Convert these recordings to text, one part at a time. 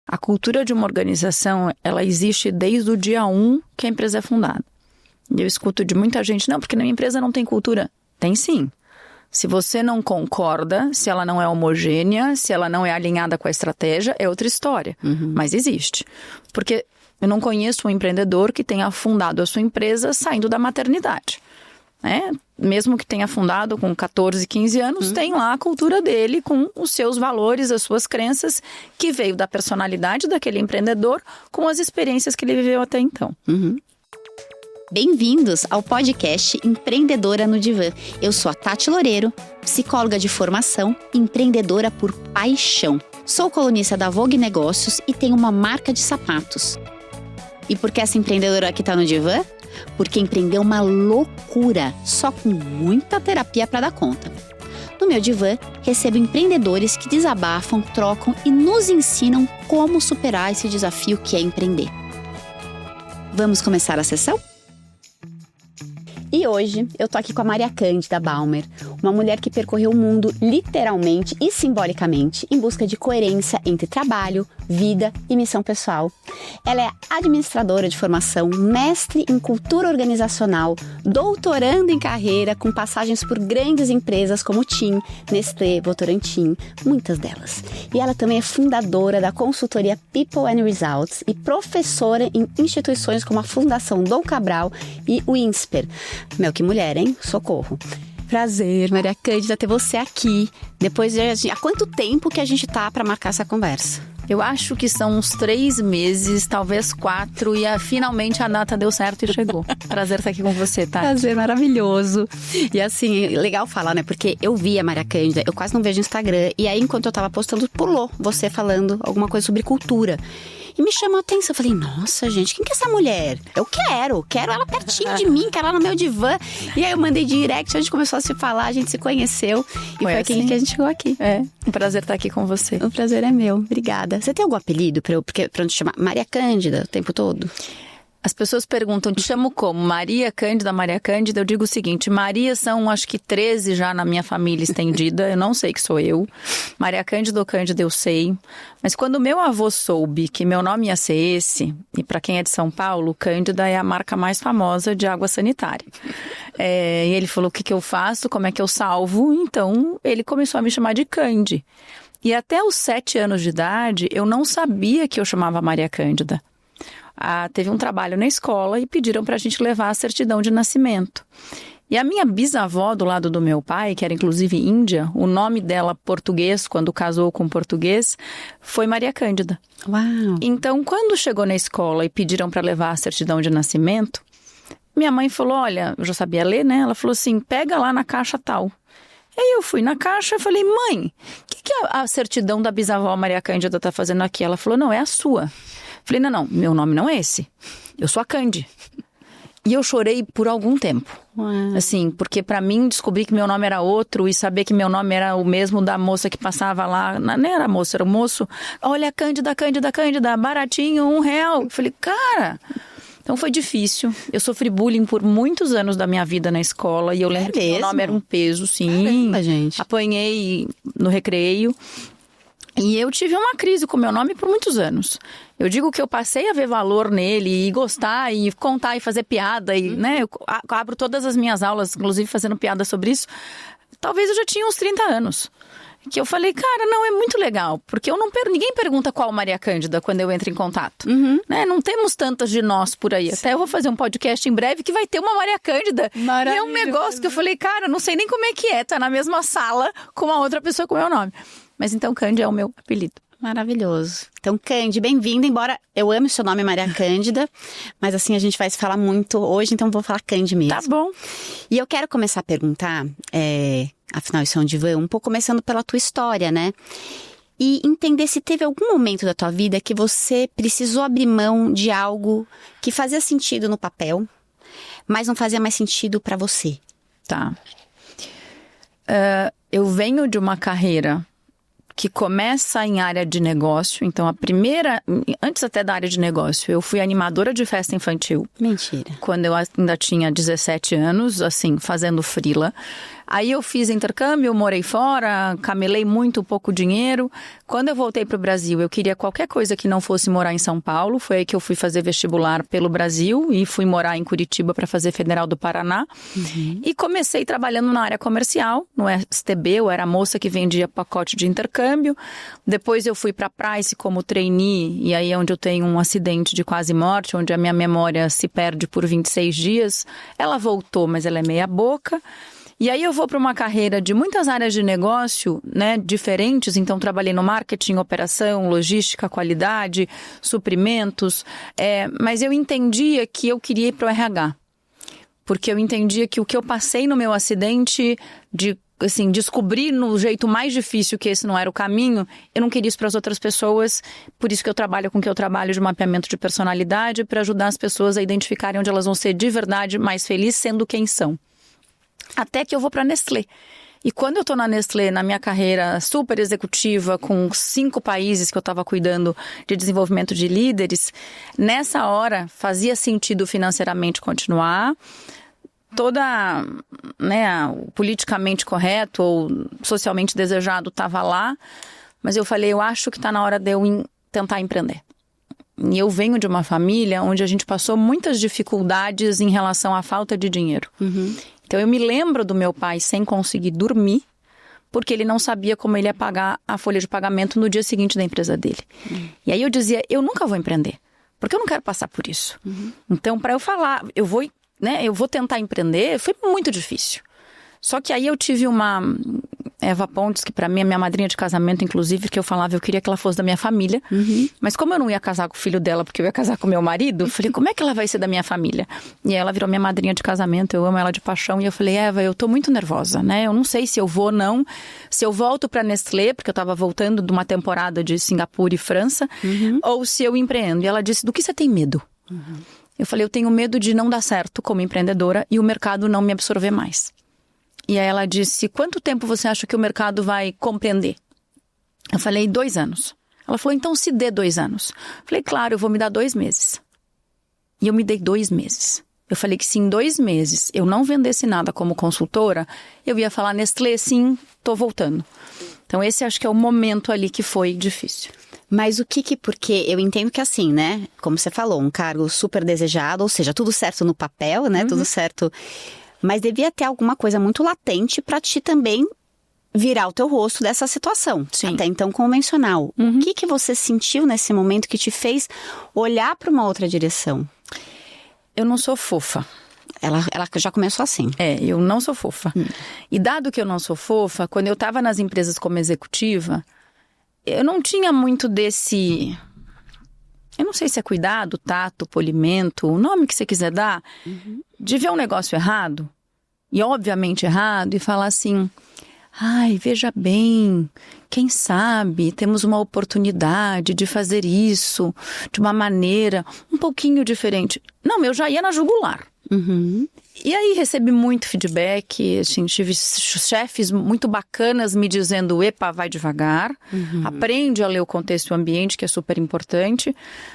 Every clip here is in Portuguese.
A cultura de uma organização, ela existe desde o dia 1 que a empresa é fundada. E eu escuto de muita gente, não, porque na minha empresa não tem cultura. Tem sim. Se você não concorda, se ela não é homogênea, se ela não é alinhada com a estratégia, é outra história. Mas existe. Porque eu não conheço um empreendedor que tenha fundado a sua empresa saindo da maternidade. Mesmo que tenha fundado com 14, 15 anos, tem lá a cultura dele com os seus valores, as suas crenças, que veio da personalidade daquele empreendedor com as experiências que ele viveu até então. Bem-vindos ao podcast Empreendedora no Divã. Eu sou a Tati Loureiro, psicóloga de formação e empreendedora por paixão. Sou colunista da Vogue Negócios e tenho uma marca de sapatos. E por que essa empreendedora aqui tá no Divã? Porque empreender é uma loucura, só com muita terapia para dar conta. No meu divã, recebo empreendedores que desabafam, trocam e nos ensinam como superar esse desafio que é empreender. Vamos começar a sessão? E hoje eu tô aqui com a Maria Cândida Baumer, uma mulher que percorreu o mundo literalmente e simbolicamente em busca de coerência entre trabalho, vida e missão pessoal. Ela é administradora de formação, mestre em cultura organizacional, doutoranda em carreira com passagens por grandes empresas como TIM, Nestlé, Votorantim, muitas delas. E ela também é fundadora da consultoria People and Results e professora em instituições como a Fundação Dom Cabral e o INSPER. Meu, que mulher, hein? Socorro. Prazer, Maria Cândida, ter você aqui. Depois de... Há quanto tempo que a gente tá para marcar essa conversa? Eu acho que são uns 3 meses, talvez 4, e finalmente a data deu certo e chegou. Prazer estar aqui com você, tá? Prazer, maravilhoso. E assim, legal falar, né? Porque eu vi a Maria Cândida, eu quase não vejo Instagram. E aí, enquanto eu tava postando, pulou você falando alguma coisa sobre cultura. E me chamou a atenção. Eu falei, nossa, gente, quem que é essa mulher? Eu quero ela pertinho de mim, quero ela no meu divã. E aí eu mandei direct, a gente começou a se falar, a gente se conheceu. E foi assim aquele que a gente chegou aqui. É, um prazer estar aqui com você. O prazer é meu, obrigada. Você tem algum apelido pra eu te chamar? Maria Cândida o tempo todo? As pessoas perguntam, te chamo como? Maria Cândida, Maria Cândida. Eu digo o seguinte, Maria são acho que 13 já na minha família estendida. Eu não sei que sou eu. Maria Cândida ou Cândida eu sei. Mas quando meu avô soube que meu nome ia ser esse, e para quem é de São Paulo, Cândida é a marca mais famosa de água sanitária. E ele falou, o que eu faço? Como é que eu salvo? Então ele começou a me chamar de Cândida. E até os 7 anos de idade, eu não sabia que eu chamava Maria Cândida. Teve um trabalho na escola e pediram pra gente levar a certidão de nascimento. E a minha bisavó do lado do meu pai, que era inclusive índia, o nome dela português, quando casou com português, foi Maria Cândida. Uau! Então, quando chegou na escola e pediram pra levar a certidão de nascimento, minha mãe falou, olha, eu já sabia ler, né? Ela falou assim, pega lá na caixa tal. Aí eu fui na caixa e falei, mãe, o que a certidão da bisavó Maria Cândida tá fazendo aqui? Ela falou, não, é a sua. Falei, não, meu nome não é esse. Eu sou a Cândida. E eu chorei por algum tempo. Assim, porque pra mim descobrir que meu nome era outro e saber que meu nome era o mesmo da moça que passava lá, não era a moça, era o moço. Olha, Cândida, baratinho, R$1. Eu falei, cara... Então foi difícil. Eu sofri bullying por muitos anos da minha vida na escola. E eu lembro que meu nome era um peso, sim. Caramba, gente. Apanhei no recreio. E eu tive uma crise com meu nome por muitos anos. Eu digo que eu passei a ver valor nele e gostar e contar e fazer piada. E, né, eu abro todas as minhas aulas, inclusive fazendo piada sobre isso. Talvez eu já tinha uns 30 anos. Que eu falei, cara, não, é muito legal. Porque ninguém pergunta qual Maria Cândida quando eu entro em contato. Né? Não temos tantas de nós por aí. Sim. Até eu vou fazer um podcast em breve que vai ter uma Maria Cândida. E é um negócio que eu falei, cara, não sei nem como é que é. Tá na mesma sala com uma outra pessoa com o meu nome. Mas então Cândida é o meu apelido. Maravilhoso. Então, Cândida, bem-vinda. Embora eu ame o seu nome, Maria Cândida. Mas assim, a gente vai se falar muito hoje, então vou falar Cândida mesmo. Tá bom. E eu quero começar a perguntar... Afinal, isso é um divã, um pouco começando pela tua história, né? E entender se teve algum momento da tua vida que você precisou abrir mão de algo que fazia sentido no papel, mas não fazia mais sentido pra você. Tá. Eu venho de uma carreira que começa em área de negócio. Então, antes até da área de negócio, eu fui animadora de festa infantil. Mentira. Quando eu ainda tinha 17 anos, assim, fazendo freela. Aí eu fiz intercâmbio, morei fora, camelei muito pouco dinheiro. Quando eu voltei para o Brasil, eu queria qualquer coisa que não fosse morar em São Paulo. Foi aí que eu fui fazer vestibular pelo Brasil e fui morar em Curitiba para fazer Federal do Paraná. E comecei trabalhando na área comercial, no STB, eu era a moça que vendia pacote de intercâmbio. Depois eu fui para a Price como trainee, e aí é onde eu tenho um acidente de quase morte, onde a minha memória se perde por 26 dias. Ela voltou, mas ela é meia boca. E aí eu vou para uma carreira de muitas áreas de negócio, né, diferentes. Então trabalhei no marketing, operação, logística, qualidade, suprimentos. Mas eu entendia que eu queria ir para o RH. Porque eu entendia que o que eu passei no meu acidente, de assim, descobrir no jeito mais difícil que esse não era o caminho, eu não queria isso para as outras pessoas. Por isso que eu trabalho com o que eu trabalho de mapeamento de personalidade, para ajudar as pessoas a identificarem onde elas vão ser de verdade mais felizes sendo quem são. Até que eu vou para a Nestlé. E quando eu estou na Nestlé, na minha carreira super executiva, com 5 países que eu estava cuidando de desenvolvimento de líderes, nessa hora fazia sentido financeiramente continuar. Toda, né, o politicamente correto ou socialmente desejado estava lá, mas eu falei, eu acho que está na hora de eu tentar empreender. E eu venho de uma família onde a gente passou muitas dificuldades em relação à falta de dinheiro. Então eu me lembro do meu pai sem conseguir dormir, porque ele não sabia como ele ia pagar a folha de pagamento no dia seguinte da empresa dele. E aí eu dizia, eu nunca vou empreender, porque eu não quero passar por isso. Então para eu falar, eu vou tentar empreender, foi muito difícil. Só que aí eu tive uma Eva Pontes, que pra mim é minha madrinha de casamento, inclusive, que eu falava, eu queria que ela fosse da minha família. Mas como eu não ia casar com o filho dela, porque eu ia casar com o meu marido, eu falei, como é que ela vai ser da minha família? E aí ela virou minha madrinha de casamento, eu amo ela de paixão. E eu falei, Eva, eu tô muito nervosa, né? Eu não sei se eu vou ou não. Se eu volto pra Nestlé, porque eu tava voltando de uma temporada de Singapura e França, ou se eu empreendo. E ela disse, do que você tem medo? Eu falei, eu tenho medo de não dar certo como empreendedora e o mercado não me absorver mais. E aí ela disse, quanto tempo você acha que o mercado vai compreender? Eu falei, 2 anos. Ela falou, então se dê 2 anos. Eu falei, claro, eu vou me dar 2 meses. E eu me dei 2 meses. Eu falei que se em 2 meses eu não vendesse nada como consultora, eu ia falar, Nestlé, sim, tô voltando. Então esse acho que é o momento ali que foi difícil. Mas porque eu entendo que assim, né, como você falou, um cargo super desejado, ou seja, tudo certo no papel, né, tudo certo, mas devia ter alguma coisa muito latente para te também virar o teu rosto dessa situação, até então convencional. O que você sentiu nesse momento que te fez olhar para uma outra direção? Eu não sou fofa. Ela já começou assim. Eu não sou fofa. E dado que eu não sou fofa, quando eu estava nas empresas como executiva, eu não tinha muito desse... Eu não sei se é cuidado, tato, polimento, o nome que você quiser dar, de ver um negócio errado, e obviamente errado, e falar assim, ai, veja bem, quem sabe temos uma oportunidade de fazer isso de uma maneira um pouquinho diferente. Não, eu já ia na jugular. E aí recebi muito feedback, assim, tive chefes muito bacanas me dizendo, epa, vai devagar, aprende a ler o contexto e o ambiente, que é super importante.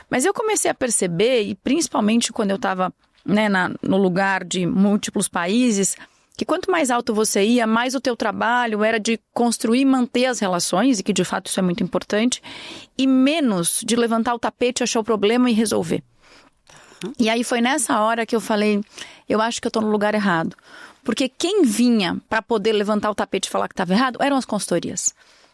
Mas eu comecei a perceber, e principalmente quando eu estava, né, no lugar de múltiplos países, que quanto mais alto você ia, mais o teu trabalho era de construir e manter as relações, e que de fato isso é muito importante, e menos de levantar o tapete, achar o problema e resolver. E aí foi nessa hora que eu falei, eu acho que eu estou no lugar errado. Porque quem vinha para poder levantar o tapete e falar que estava errado eram as consultorias.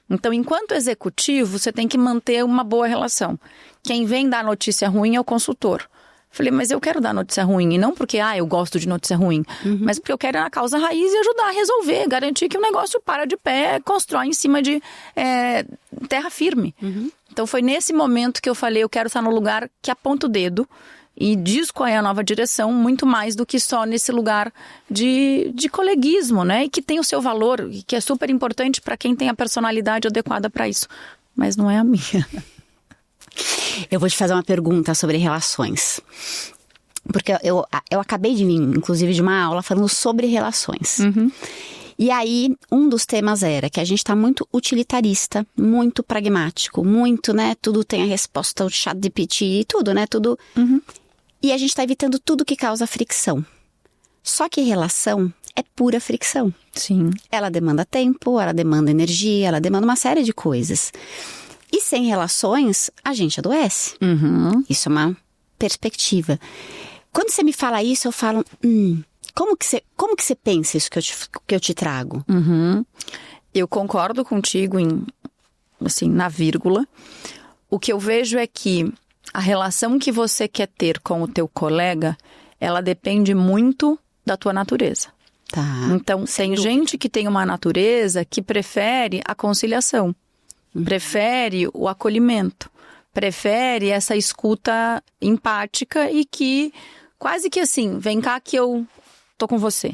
Então, enquanto executivo, você tem que manter uma boa relação. Quem vem dar notícia ruim é o consultor. Falei, mas eu quero dar notícia ruim. E não porque, eu gosto de notícia ruim. Mas porque eu quero ir na causa raiz e ajudar a resolver. Garantir que o negócio para de pé, constrói em cima de terra firme. Então, foi nesse momento que eu falei, eu quero estar no lugar que aponta o dedo e diz qual é a nova direção, muito mais do que só nesse lugar de coleguismo, né? E que tem o seu valor, e que é super importante para quem tem a personalidade adequada para isso. Mas não é a minha. Eu vou te fazer uma pergunta sobre relações. Porque eu acabei de vir, inclusive, de uma aula falando sobre relações. E aí, um dos temas era que a gente tá muito utilitarista, muito pragmático, muito, né? Tudo tem a resposta, o ChatGPT e tudo, né? Tudo... E a gente tá evitando tudo que causa fricção. Só que relação é pura fricção. Sim. Ela demanda tempo, ela demanda energia, ela demanda uma série de coisas. E sem relações, a gente adoece. Isso é uma perspectiva. Quando você me fala isso, eu falo, como que você pensa isso que eu te trago? Eu concordo contigo na vírgula. O que eu vejo é que a relação que você quer ter com o teu colega, ela depende muito da tua natureza. Tá. Então, tem gente que tem uma natureza que prefere a conciliação, prefere o acolhimento, prefere essa escuta empática e que quase que assim, vem cá que eu tô com você.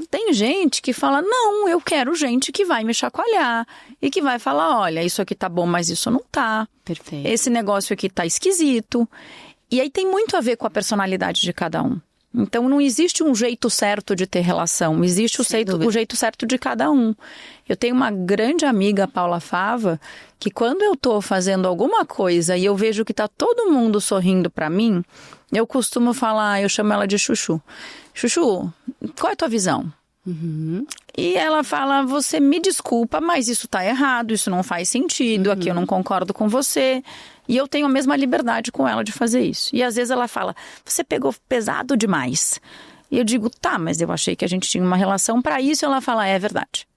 Tem gente que fala, não, eu quero gente que vai me chacoalhar e que vai falar, olha, isso aqui tá bom, mas isso não tá. Perfeito. Esse negócio aqui tá esquisito. E aí tem muito a ver com a personalidade de cada um. Então não existe um jeito certo de ter relação, existe o jeito certo de cada um. Eu tenho uma grande amiga, Paula Fava, que quando eu tô fazendo alguma coisa e eu vejo que tá todo mundo sorrindo pra mim, eu costumo falar, eu chamo ela de Chuchu. Chuchu, qual é a tua visão? E ela fala, você me desculpa, mas isso tá errado, isso não faz sentido, aqui eu não concordo com você. E eu tenho a mesma liberdade com ela de fazer isso. E às vezes ela fala, você pegou pesado demais. E eu digo, tá, mas eu achei que a gente tinha uma relação pra isso. E ela fala, é verdade.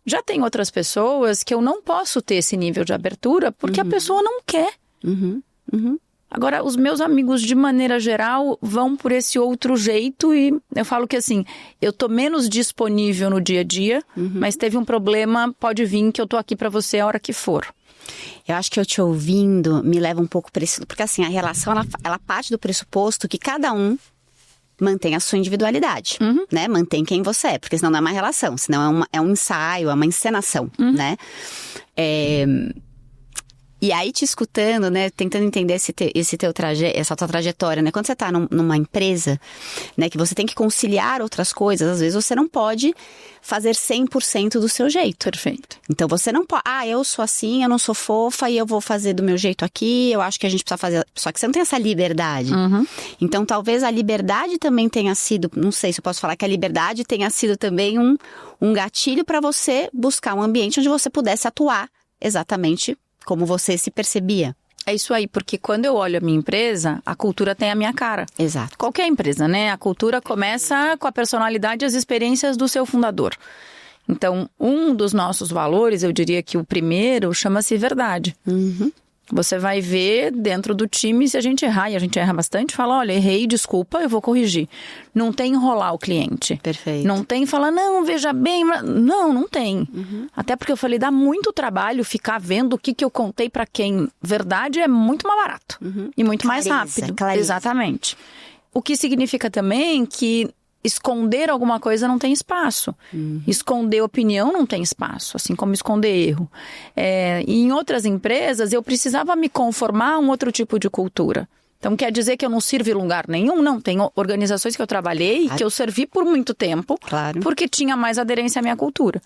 Já tem outras pessoas que eu não posso ter esse nível de abertura porque a pessoa não quer. Agora, os meus amigos, de maneira geral, vão por esse outro jeito e eu falo que assim, eu tô menos disponível no dia a dia, mas teve um problema, pode vir que eu tô aqui pra você a hora que for. Eu acho que eu te ouvindo me leva um pouco para isso, porque assim, a relação, ela parte do pressuposto que cada um mantém a sua individualidade, né? Mantém quem você é, porque senão não é uma relação, senão é um ensaio, é uma encenação, né? E aí, te escutando, né, tentando entender essa tua trajetória, né? Quando você tá numa empresa, né, que você tem que conciliar outras coisas, às vezes você não pode fazer 100% do seu jeito. Perfeito. Então você não pode, eu sou assim, eu não sou fofa e eu vou fazer do meu jeito aqui, eu acho que a gente precisa fazer, só que você não tem essa liberdade. Então talvez a liberdade também tenha sido, não sei se eu posso falar que a liberdade tenha sido também um gatilho para você buscar um ambiente onde você pudesse atuar exatamente como você se percebia. É isso aí, porque quando eu olho a minha empresa, a cultura tem a minha cara. Exato. Qualquer empresa, né? A cultura começa com a personalidade e as experiências do seu fundador. Então, um dos nossos valores, eu diria que o primeiro, chama-se verdade. Você vai ver dentro do time, se a gente errar, e a gente erra bastante, fala, olha, errei, desculpa, eu vou corrigir. Não tem enrolar o cliente. Perfeito. Não tem falar, não, veja bem, não tem. Até porque eu falei, dá muito trabalho ficar vendo o que eu contei pra quem. Verdade é muito mais barato. E muito mais rápido. Clareza. Exatamente. O que significa também que esconder alguma coisa não tem espaço. Esconder opinião não tem espaço, assim como esconder erro. E em outras empresas, eu precisava me conformar a um outro tipo de cultura. Então, quer dizer que eu não sirvo em lugar nenhum? Não, tem organizações que eu trabalhei que eu servi por muito tempo, porque tinha mais aderência à minha cultura.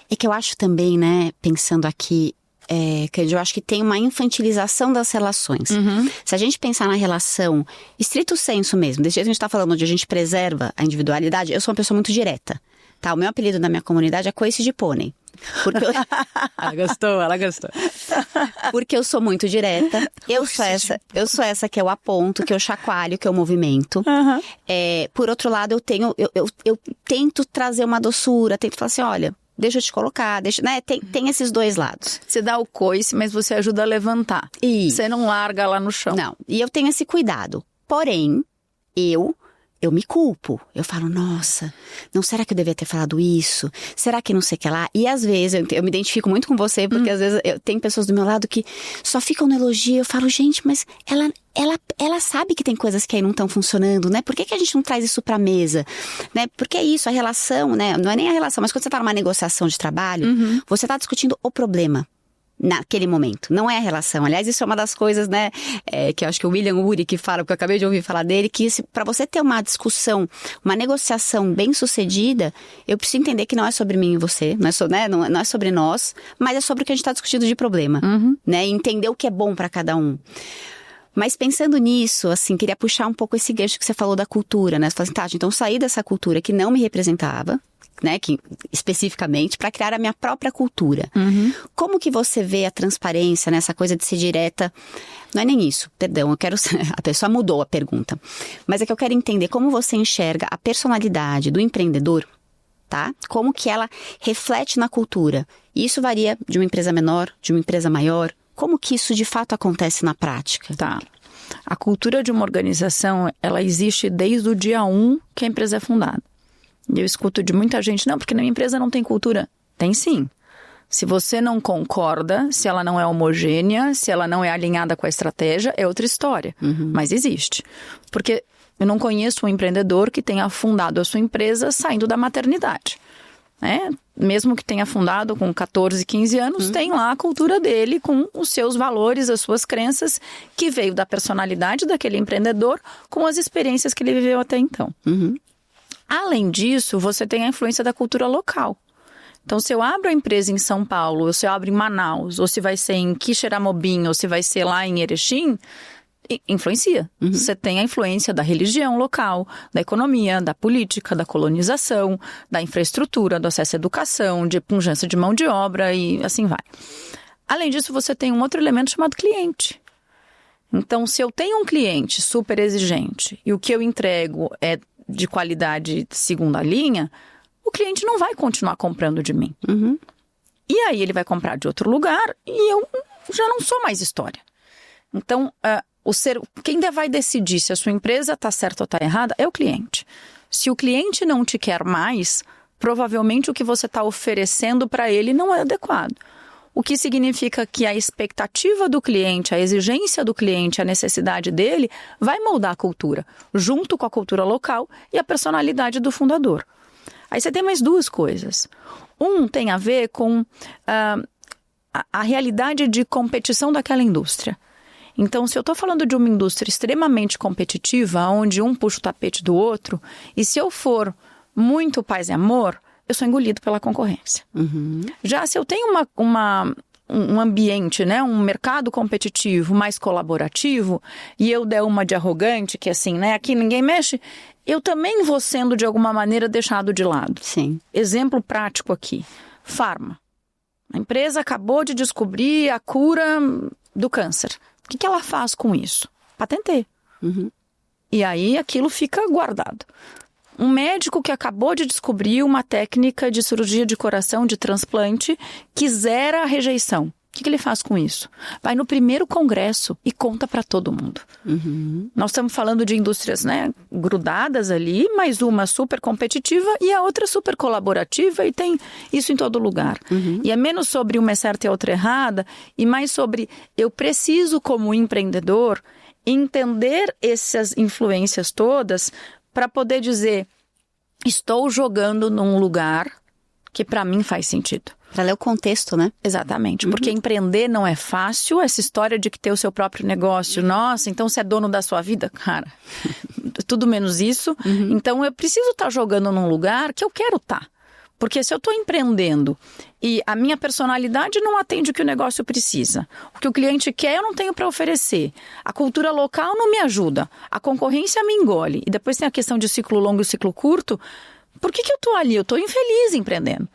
É que eu acho também, né, pensando aqui, eu acho que tem uma infantilização das relações. Se a gente pensar na relação estrito senso mesmo, desse jeito que a gente tá falando, onde a gente preserva a individualidade, eu sou uma pessoa muito direta, tá? O meu apelido na minha comunidade é Coice de Pônei. Porque Ela gostou. Porque eu sou muito direta, eu sou essa que eu aponto, que eu chacoalho, que eu movimento. Por outro lado, eu tento trazer uma doçura, tento falar assim, olha, deixa eu te colocar, né? Tem esses dois lados. Você dá o coice, mas você ajuda a levantar. Você não larga lá no chão. Não, e eu tenho esse cuidado. Porém, eu me culpo. Eu falo, nossa, não, será que eu devia ter falado isso? Será que não sei o que lá? E às vezes, eu me identifico muito com você, porque às vezes tem pessoas do meu lado que só ficam no elogio. Eu falo, gente, mas ela sabe que tem coisas que aí não estão funcionando, né? Por que a gente não traz isso pra mesa? Né? Porque é isso, a relação, né? Não é nem a relação, mas quando você tá numa negociação de trabalho, você tá discutindo o problema naquele momento, não é a relação. Aliás, isso é uma das coisas, né, que eu acho que o William Ury que fala, porque eu acabei de ouvir falar dele, que para você ter uma discussão, uma negociação bem sucedida, eu preciso entender que não é sobre mim e você, não é sobre nós, mas é sobre o que a gente está discutindo de problema, né, e entender o que é bom para cada um. Mas pensando nisso, assim, queria puxar um pouco esse gancho que você falou da cultura, né? Você falou assim, tá, então sair dessa cultura que não me representava, né, que, especificamente, para criar a minha própria cultura. Como que você vê a transparência, né, essa coisa de ser direta? Não é nem isso, perdão, a pessoa mudou a pergunta. Mas é que eu quero entender como você enxerga a personalidade do empreendedor, tá? Como que ela reflete na cultura. E isso varia de uma empresa menor, de uma empresa maior. Como que isso de fato acontece na prática? Tá. A cultura de uma organização, ela existe desde o dia 1 que a empresa é fundada. Eu escuto de muita gente, não, porque na minha empresa não tem cultura. Tem sim. Se você não concorda, se ela não é homogênea, se ela não é alinhada com a estratégia, é outra história. Mas existe. Porque eu não conheço um empreendedor que tenha fundado a sua empresa saindo da maternidade. Mesmo que tenha fundado com 14, 15 anos, tem lá a cultura dele com os seus valores, as suas crenças, que veio da personalidade daquele empreendedor com as experiências que ele viveu até então. Além disso, você tem a influência da cultura local. Então, se eu abro a empresa em São Paulo, ou se eu abro em Manaus, ou se vai ser em Quixeramobim, ou se vai ser lá em Erechim, influencia. Você tem a influência da religião local, da economia, da política, da colonização, da infraestrutura, do acesso à educação, de pujança de mão de obra e assim vai. Além disso, você tem um outro elemento chamado cliente. Então, se eu tenho um cliente super exigente e o que eu entrego é de qualidade de segunda linha, o cliente não vai continuar comprando de mim. E aí ele vai comprar de outro lugar e eu já não sou mais história. Então, quem vai decidir se a sua empresa está certa ou está errada é o cliente. Se o cliente não te quer mais, provavelmente o que você está oferecendo para ele não é adequado. O que significa que a expectativa do cliente, a exigência do cliente, a necessidade dele vai moldar a cultura, junto com a cultura local e a personalidade do fundador. Aí você tem mais duas coisas. Um tem a ver com a realidade de competição daquela indústria. Então, se eu estou falando de uma indústria extremamente competitiva, onde um puxa o tapete do outro, e se eu for muito paz e amor, eu sou engolido pela concorrência. Já se eu tenho um ambiente, né, um mercado competitivo mais colaborativo, e eu der uma de arrogante, que assim, né, aqui ninguém mexe, eu também vou sendo de alguma maneira deixado de lado. Sim. Exemplo prático aqui, Pharma. A empresa acabou de descobrir a cura do câncer. O que ela faz com isso? Patentei. E aí aquilo fica guardado. Um médico que acabou de descobrir uma técnica de cirurgia de coração, de transplante, que zera a rejeição. O que ele faz com isso? Vai no primeiro congresso e conta para todo mundo. Nós estamos falando de indústrias, né, grudadas ali, mas uma super competitiva e a outra super colaborativa, e tem isso em todo lugar. E é menos sobre uma é certa e a outra errada, e mais sobre eu preciso, como empreendedor, entender essas influências todas para poder dizer, estou jogando num lugar que para mim faz sentido. Para ler o contexto, né? Exatamente, porque empreender não é fácil, essa história de que ter o seu próprio negócio, nossa, então você é dono da sua vida, cara, tudo menos isso. Então eu preciso estar jogando num lugar que eu quero estar. Porque se eu estou empreendendo e a minha personalidade não atende o que o negócio precisa, o que o cliente quer eu não tenho para oferecer, a cultura local não me ajuda, a concorrência me engole, e depois tem a questão de ciclo longo e ciclo curto, por que eu estou ali? Eu estou infeliz empreendendo.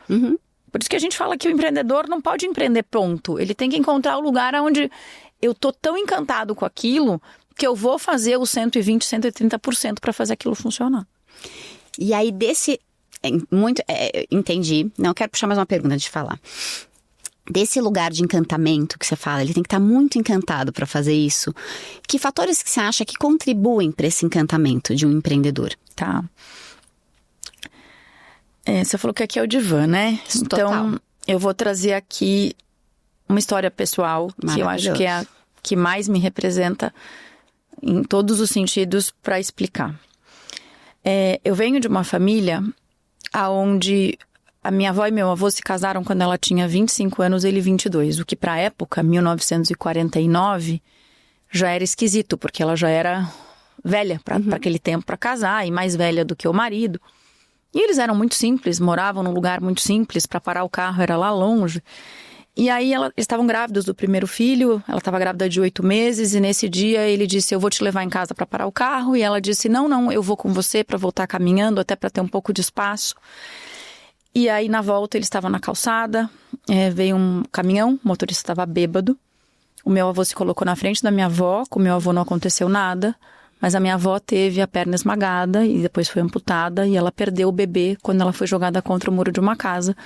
Por isso que a gente fala que o empreendedor não pode empreender pronto, ele tem que encontrar o lugar onde eu estou tão encantado com aquilo que eu vou fazer os 120%, 130% para fazer aquilo funcionar. E aí entendi. Não, eu quero puxar mais uma pergunta antes de falar. Desse lugar de encantamento que você fala, ele tem que estar muito encantado para fazer isso. Que fatores que você acha que contribuem para esse encantamento de um empreendedor? Tá. Você falou que aqui é o divã, né? Total. Então, eu vou trazer aqui uma história pessoal, que eu acho que é a que mais me representa em todos os sentidos para explicar. Eu venho de uma família onde a minha avó e meu avô se casaram quando ela tinha 25 anos e ele 22, o que para a época, 1949, já era esquisito, porque ela já era velha para aquele tempo para casar e mais velha do que o marido. E eles eram muito simples, moravam num lugar muito simples, para parar o carro era lá longe. E aí eles estavam grávidos do primeiro filho, ela estava grávida de 8 meses, e nesse dia ele disse, eu vou te levar em casa para parar o carro, e ela disse, não, eu vou com você para voltar caminhando, até para ter um pouco de espaço. E aí na volta ele estava na calçada, veio um caminhão, o motorista estava bêbado, o meu avô se colocou na frente da minha avó, com o meu avô não aconteceu nada, mas a minha avó teve a perna esmagada e depois foi amputada e ela perdeu o bebê quando ela foi jogada contra o muro de uma casa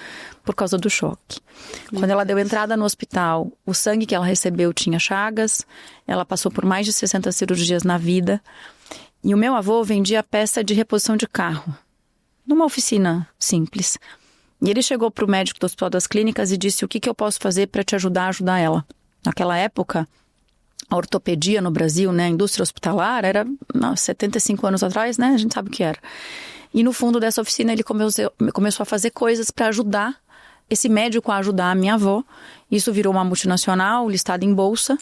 por causa do choque. Quando ela deu entrada no hospital, o sangue que ela recebeu tinha chagas, ela passou por mais de 60 cirurgias na vida e o meu avô vendia peça de reposição de carro, numa oficina simples. E ele chegou para o médico do Hospital das Clínicas e disse, o que eu posso fazer para te ajudar ela? Naquela época, a ortopedia no Brasil, né, a indústria hospitalar, era 75 anos atrás, né, a gente sabe o que era. E no fundo dessa oficina ele começou a fazer coisas para ajudar esse médico a ajudar a minha avó. Isso virou uma multinacional listada em bolsa,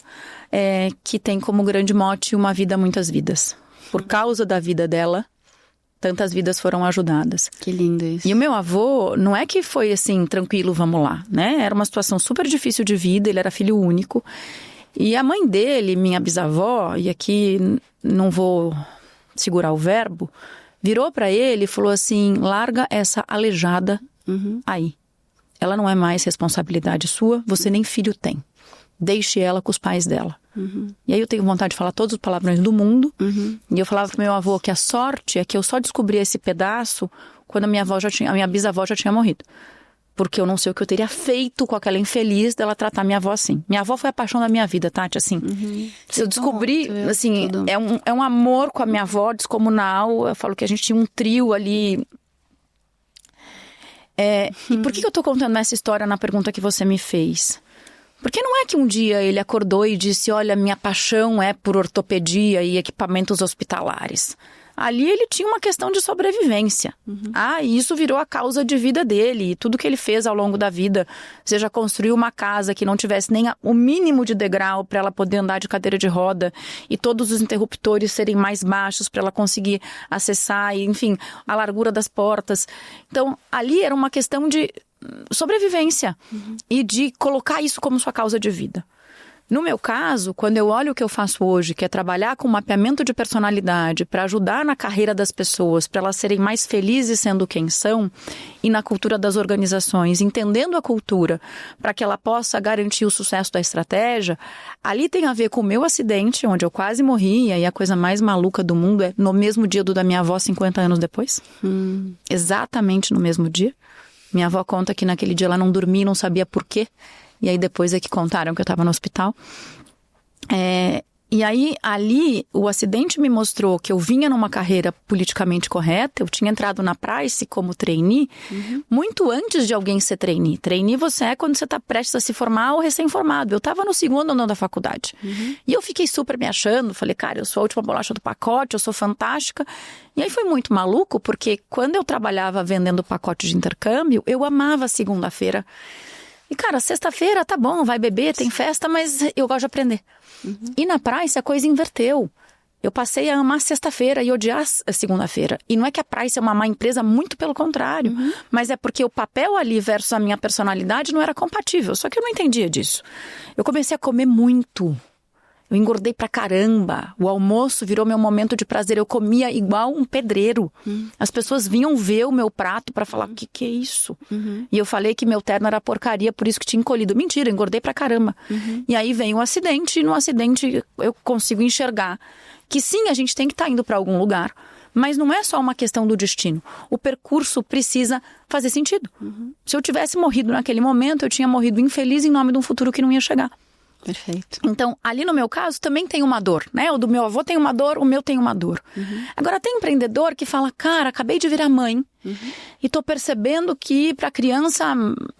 que tem como grande mote uma vida, muitas vidas. Por causa da vida dela, tantas vidas foram ajudadas. Que lindo isso. E o meu avô, não é que foi assim, tranquilo, vamos lá, né? Era uma situação super difícil de vida, ele era filho único. E a mãe dele, minha bisavó, e aqui não vou segurar o verbo, virou para ele e falou assim, larga essa aleijada aí. Ela não é mais responsabilidade sua, você nem filho tem. Deixe ela com os pais dela. E aí eu tenho vontade de falar todos os palavrões do mundo. E eu falava pro meu avô que a sorte é que eu só descobri esse pedaço quando a minha bisavó já tinha morrido. Porque eu não sei o que eu teria feito com aquela infeliz dela tratar minha avó assim. Minha avó foi a paixão da minha vida, Tati, assim. Eu descobri, assim, é um amor com a minha avó descomunal. Eu falo que a gente tinha um trio ali. E por que eu tô contando essa história na pergunta que você me fez? Porque não é que um dia ele acordou e disse, olha, minha paixão é por ortopedia e equipamentos hospitalares. Ali ele tinha uma questão de sobrevivência. E isso virou a causa de vida dele. E tudo que ele fez ao longo da vida, seja construir uma casa que não tivesse nem o mínimo de degrau para ela poder andar de cadeira de roda e todos os interruptores serem mais baixos para ela conseguir acessar, e, enfim, a largura das portas. Então, ali era uma questão de sobrevivência e de colocar isso como sua causa de vida. No meu caso, quando eu olho o que eu faço hoje, que é trabalhar com mapeamento de personalidade para ajudar na carreira das pessoas, para elas serem mais felizes sendo quem são, e na cultura das organizações, entendendo a cultura para que ela possa garantir o sucesso da estratégia, ali tem a ver com o meu acidente, onde eu quase morri, e aí a coisa mais maluca do mundo é no mesmo dia do da minha avó, 50 anos depois. Exatamente no mesmo dia. Minha avó conta que naquele dia ela não dormia, não sabia por quê. E aí depois é que contaram que eu estava no hospital. E aí ali o acidente me mostrou que eu vinha numa carreira politicamente correta. Eu tinha entrado na Price como trainee muito antes de alguém ser trainee. Trainee você é quando você está prestes a se formar ou recém-formado. Eu estava no segundo ano da faculdade. E eu fiquei super me achando. Falei, cara, eu sou a última bolacha do pacote, eu sou fantástica. E aí foi muito maluco, porque quando eu trabalhava vendendo pacote de intercâmbio, eu amava segunda-feira. E, cara, sexta-feira tá bom, vai beber, tem festa, mas eu gosto de aprender. E na Price a coisa inverteu. Eu passei a amar sexta-feira e odiar a segunda-feira. E não é que a Price é uma má empresa, muito pelo contrário. Mas é porque o papel ali versus a minha personalidade não era compatível. Só que eu não entendia disso. Eu comecei a comer muito. Eu engordei pra caramba. O almoço virou meu momento de prazer. Eu comia igual um pedreiro. As pessoas vinham ver o meu prato pra falar, o que é isso? E eu falei que meu terno era porcaria, por isso que tinha encolhido. Mentira, eu engordei pra caramba. E aí vem um acidente, e no acidente eu consigo enxergar que sim, a gente tem que estar indo pra algum lugar. Mas não é só uma questão do destino. O percurso precisa fazer sentido. Se eu tivesse morrido naquele momento, eu tinha morrido infeliz em nome de um futuro que não ia chegar. Perfeito. Então, ali no meu caso, também tem uma dor, né? O do meu avô tem uma dor, o meu tem uma dor. Agora, tem empreendedor que fala, cara, acabei de virar mãe e tô percebendo que pra criança,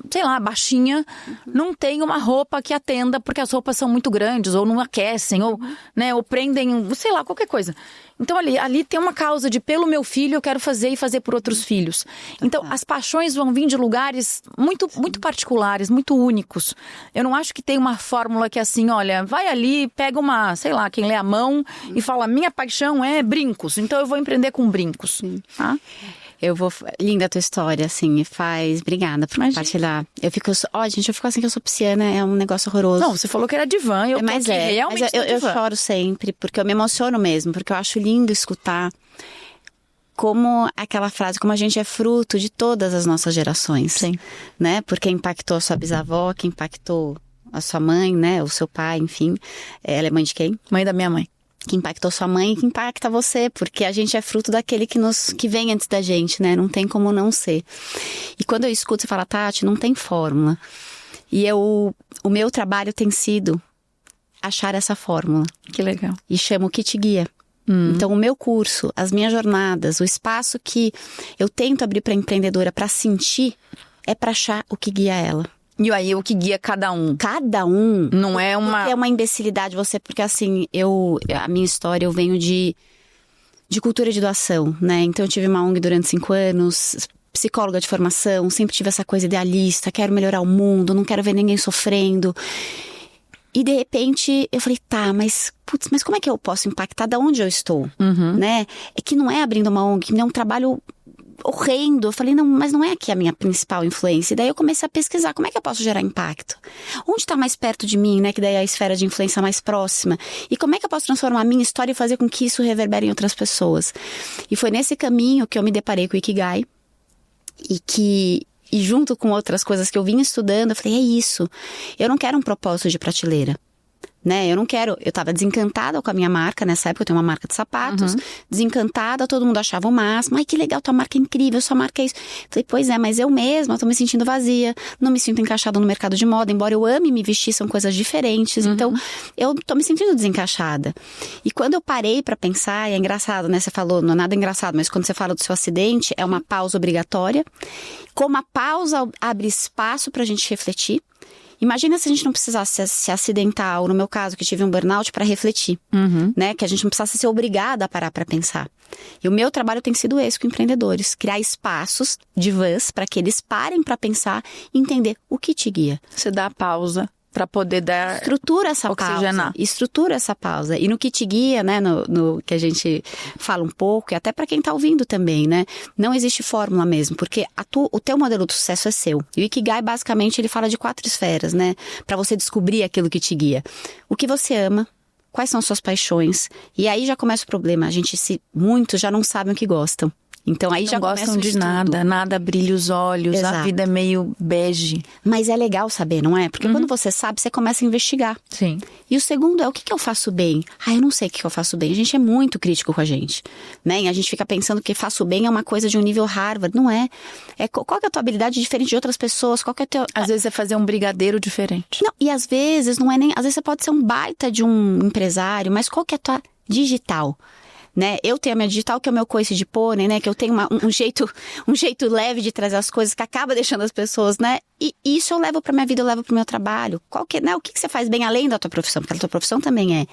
sei lá, baixinha, não tem uma roupa que atenda porque as roupas são muito grandes, ou não aquecem, ou, né, ou prendem, sei lá, qualquer coisa. Então, ali tem uma causa de, pelo meu filho, eu quero fazer e fazer por outros filhos. Então, as paixões vão vir de lugares muito, muito particulares, muito únicos. Eu não acho que tem uma fórmula que é assim, olha, vai ali, pega uma, sei lá, quem lê a mão e fala, minha paixão é brincos, então eu vou empreender com brincos. Tá? Linda a tua história, assim, obrigada por compartilhar. Eu fico assim que eu sou pisciana, é um negócio horroroso. Não, você falou que era divã, realmente eu choro sempre, porque eu me emociono mesmo, porque eu acho lindo escutar como aquela frase, como a gente é fruto de todas as nossas gerações. Sim. Né? Porque impactou a sua bisavó, que impactou a sua mãe, né? O seu pai, enfim. Ela é mãe de quem? Mãe da minha mãe. Que impactou sua mãe e que impacta você, porque a gente é fruto daquele que vem antes da gente, né? Não tem como não ser. E quando eu escuto, você fala, Tati, não tem fórmula. E o meu trabalho tem sido achar essa fórmula. Que legal. E chamo o que te guia. Então, o meu curso, as minhas jornadas, o espaço que eu tento abrir para a empreendedora para sentir, é para achar o que guia ela. E aí, o que guia cada um? Cada um. Não é uma... Porque é uma imbecilidade você... Porque assim, a minha história, eu venho de cultura de doação, né? Então, eu tive uma ONG durante 5 anos... Psicóloga de formação, sempre tive essa coisa idealista, quero melhorar o mundo, não quero ver ninguém sofrendo. E de repente eu falei, tá, mas como é que eu posso impactar da onde eu estou? Né? É que não é abrindo uma ONG, que é um trabalho horrendo. Eu falei, não, mas não é aqui a minha principal influência. E daí eu comecei a pesquisar, como é que eu posso gerar impacto? Onde está mais perto de mim, né? Que daí é a esfera de influência mais próxima. E como é que eu posso transformar a minha história e fazer com que isso reverbere em outras pessoas? E foi nesse caminho que eu me deparei com o Ikigai. E junto com outras coisas que eu vinha estudando, eu falei, é isso. Eu não quero um propósito de prateleira. Né? Eu tava desencantada com a minha marca, nessa época eu tenho uma marca de sapatos, desencantada, todo mundo achava o máximo, ai que legal, tua marca é incrível, sua marca é isso. Falei, pois é, mas eu mesma tô me sentindo vazia, não me sinto encaixada no mercado de moda, embora eu ame me vestir, são coisas diferentes, então eu tô me sentindo desencaixada. E quando eu parei pra pensar, e é engraçado, né, você falou, não é nada engraçado, mas quando você fala do seu acidente, é uma pausa obrigatória, como a pausa abre espaço pra gente refletir. Imagina se a gente não precisasse se acidentar, ou no meu caso, que tive um burnout, para refletir, né? Que a gente não precisasse ser obrigada a parar para pensar. E o meu trabalho tem sido esse com empreendedores, criar espaços de vãs para que eles parem para pensar e entender o que te guia. Você dá a pausa para poder dar estrutura essa oxigenar. Pausa. Estrutura essa pausa. E no que te guia, né, no que a gente fala um pouco, e até para quem tá ouvindo também, né, não existe fórmula mesmo, porque o teu modelo de sucesso é seu. E o Ikigai, basicamente, ele fala de 4 esferas, né, para você descobrir aquilo que te guia. O que você ama, quais são as suas paixões, e aí já começa o problema. Muitos já não sabem o que gostam. Então aí não já gostam começa de nada brilha os olhos, Exato. A vida é meio bege. Mas é legal saber, não é? Porque quando você sabe, você começa a investigar. Sim. E o segundo é, o que eu faço bem? Eu não sei o que eu faço bem. A gente é muito crítico com a gente, né? E a gente fica pensando que faço bem é uma coisa de um nível Harvard. Não é. Qual que é a tua habilidade diferente de outras pessoas? Qual que é teu... Às vezes é fazer um brigadeiro diferente. Não, e às vezes não é nem... Às vezes você pode ser um baita de um empresário, mas qual que é a tua digital? Né? Eu tenho a minha digital, que é o meu coice de pônei, né? Que eu tenho um jeito leve de trazer as coisas, que acaba deixando as pessoas, né? E isso eu levo pra minha vida, eu levo pro meu trabalho. Né? O que você faz bem além da tua profissão? Porque a tua profissão também é.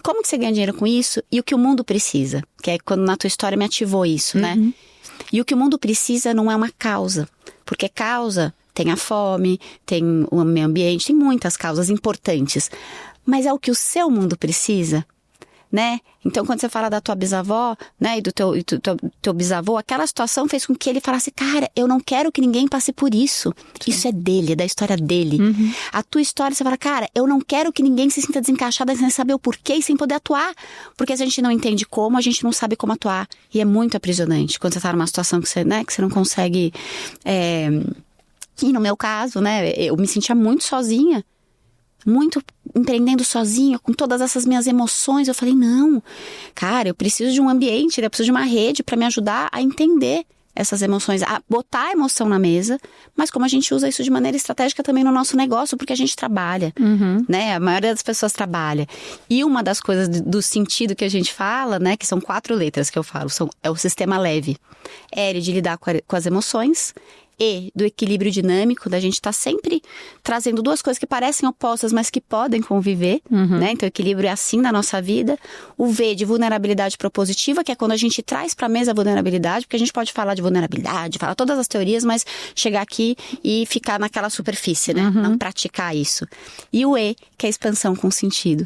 Como que você ganha dinheiro com isso? E o que o mundo precisa? Que é quando na tua história me ativou isso, né? E o que o mundo precisa não é uma causa. Porque causa tem a fome, tem o meio ambiente, tem muitas causas importantes. Mas é o que o seu mundo precisa, né? Então, quando você fala da tua bisavó, né, e do teu bisavô, aquela situação fez com que ele falasse, cara, eu não quero que ninguém passe por isso. Sim. Isso é dele, é da história dele. A tua história, você fala, cara, eu não quero que ninguém se sinta desencaixada sem saber o porquê e sem poder atuar. Porque se a gente não entende como, a gente não sabe como atuar. E é muito aprisionante quando você tá numa situação que você, né, que você não consegue... E no meu caso, né, eu me sentia muito sozinha. Muito empreendendo sozinha, com todas essas minhas emoções. Eu falei, não, cara, eu preciso de um ambiente, eu preciso de uma rede para me ajudar a entender essas emoções, a botar a emoção na mesa, mas como a gente usa isso de maneira estratégica também no nosso negócio, porque a gente trabalha, né? A maioria das pessoas trabalha. E uma das coisas do sentido que a gente fala, né, que são 4 letras que eu falo, é o sistema leve. L de lidar com as emoções, E do equilíbrio dinâmico, da gente estar sempre trazendo 2 coisas que parecem opostas, mas que podem conviver, né? Então, o equilíbrio é assim na nossa vida. O V de vulnerabilidade propositiva, que é quando a gente traz para a mesa a vulnerabilidade, porque a gente pode falar de vulnerabilidade, falar todas as teorias, mas chegar aqui e ficar naquela superfície, né? Não praticar isso. E o E, que é a expansão com sentido.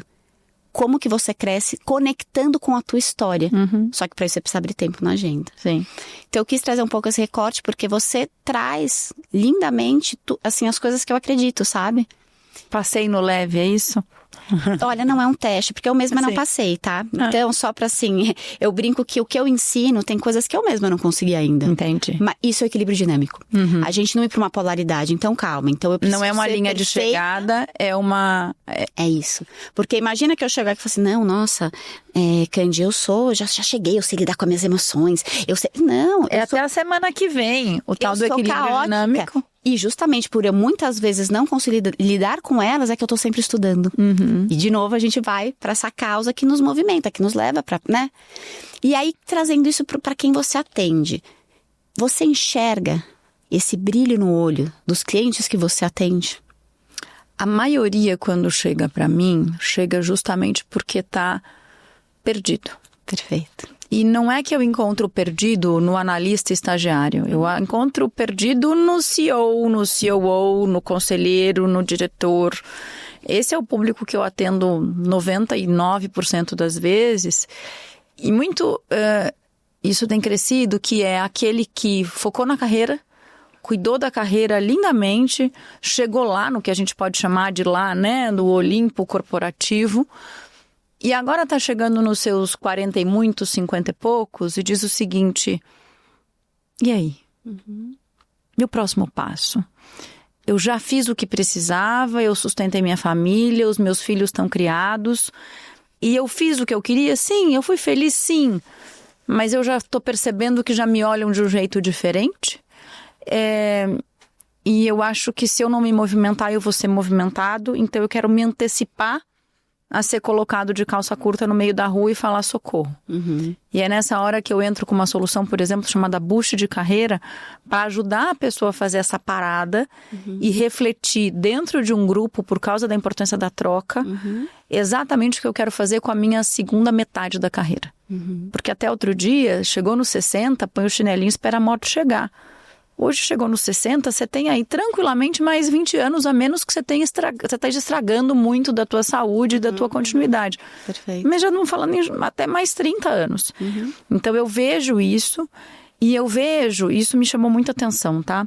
como que você cresce conectando com a tua história. Só que para isso você precisa abrir tempo na agenda. Sim. Então eu quis trazer um pouco esse recorte porque você traz lindamente, assim, as coisas que eu acredito, sabe? Passei no leve, é isso? Olha, não é um teste, porque eu mesma não passei, tá? Então, só pra assim, eu brinco que o que eu ensino tem coisas que eu mesma não consegui ainda. Entendi. Mas isso é equilíbrio dinâmico. A gente não ir pra uma polaridade, então calma. Então eu preciso não é uma linha de chegada, é uma... É isso. Porque imagina que eu chegar aqui e falar assim, não, nossa, Candy, eu já cheguei, eu sei lidar com as minhas emoções, eu sei... Não, é até a semana que vem, o tal do equilíbrio dinâmico. E justamente por eu muitas vezes não conseguir lidar com elas, é que eu tô sempre estudando. E de novo a gente vai pra essa causa que nos movimenta, que nos leva pra, né? E aí, trazendo isso pra quem você atende. Você enxerga esse brilho no olho dos clientes que você atende? A maioria, quando chega pra mim, chega justamente porque tá perdido. Perfeito. E não é que eu encontro perdido no analista estagiário. Eu encontro perdido no CEO, no COO, no conselheiro, no diretor. Esse é o público que eu atendo 99% das vezes. E muito isso tem crescido, que é aquele que focou na carreira, cuidou da carreira lindamente, chegou lá no que a gente pode chamar de lá, né, no Olimpo corporativo. E agora tá chegando nos seus 40 e muitos, 50 e poucos, e diz o seguinte, e aí? E o próximo passo? Eu já fiz o que precisava, eu sustentei minha família, os meus filhos estão criados, e eu fiz o que eu queria, sim, eu fui feliz, sim, mas eu já estou percebendo que já me olham de um jeito diferente, e eu acho que se eu não me movimentar, eu vou ser movimentado, então eu quero me antecipar a ser colocado de calça curta no meio da rua e falar socorro. E é nessa hora que eu entro com uma solução, por exemplo, chamada boost de carreira, para ajudar a pessoa a fazer essa parada e refletir dentro de um grupo, por causa da importância da troca, exatamente o que eu quero fazer com a minha segunda metade da carreira. Porque até outro dia, chegou nos 60, põe o chinelinho e espera a morte chegar. Hoje chegou nos 60, você tem aí tranquilamente mais 20 anos a menos que você está estragando muito da tua saúde e da tua continuidade. Perfeito. Mas já não falando em até mais 30 anos. Então eu vejo isso e isso me chamou muita atenção, tá?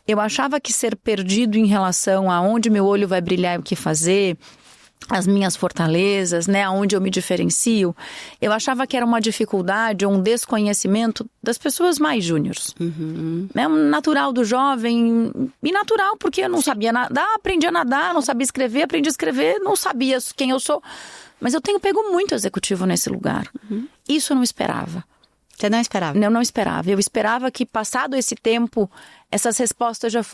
Eu achava que ser perdido em relação a onde meu olho vai brilhar e o que fazer, as minhas fortalezas, né, aonde eu me diferencio, eu achava que era uma dificuldade ou um desconhecimento das pessoas mais júniores. É um natural do jovem, e natural porque eu não sabia nadar, aprendi a nadar, não sabia escrever, aprendi a escrever, não sabia quem eu sou. Mas eu tenho pego muito executivo nesse lugar. Isso eu não esperava. Você não esperava? Eu não esperava. Eu esperava que, passado esse tempo, essas respostas já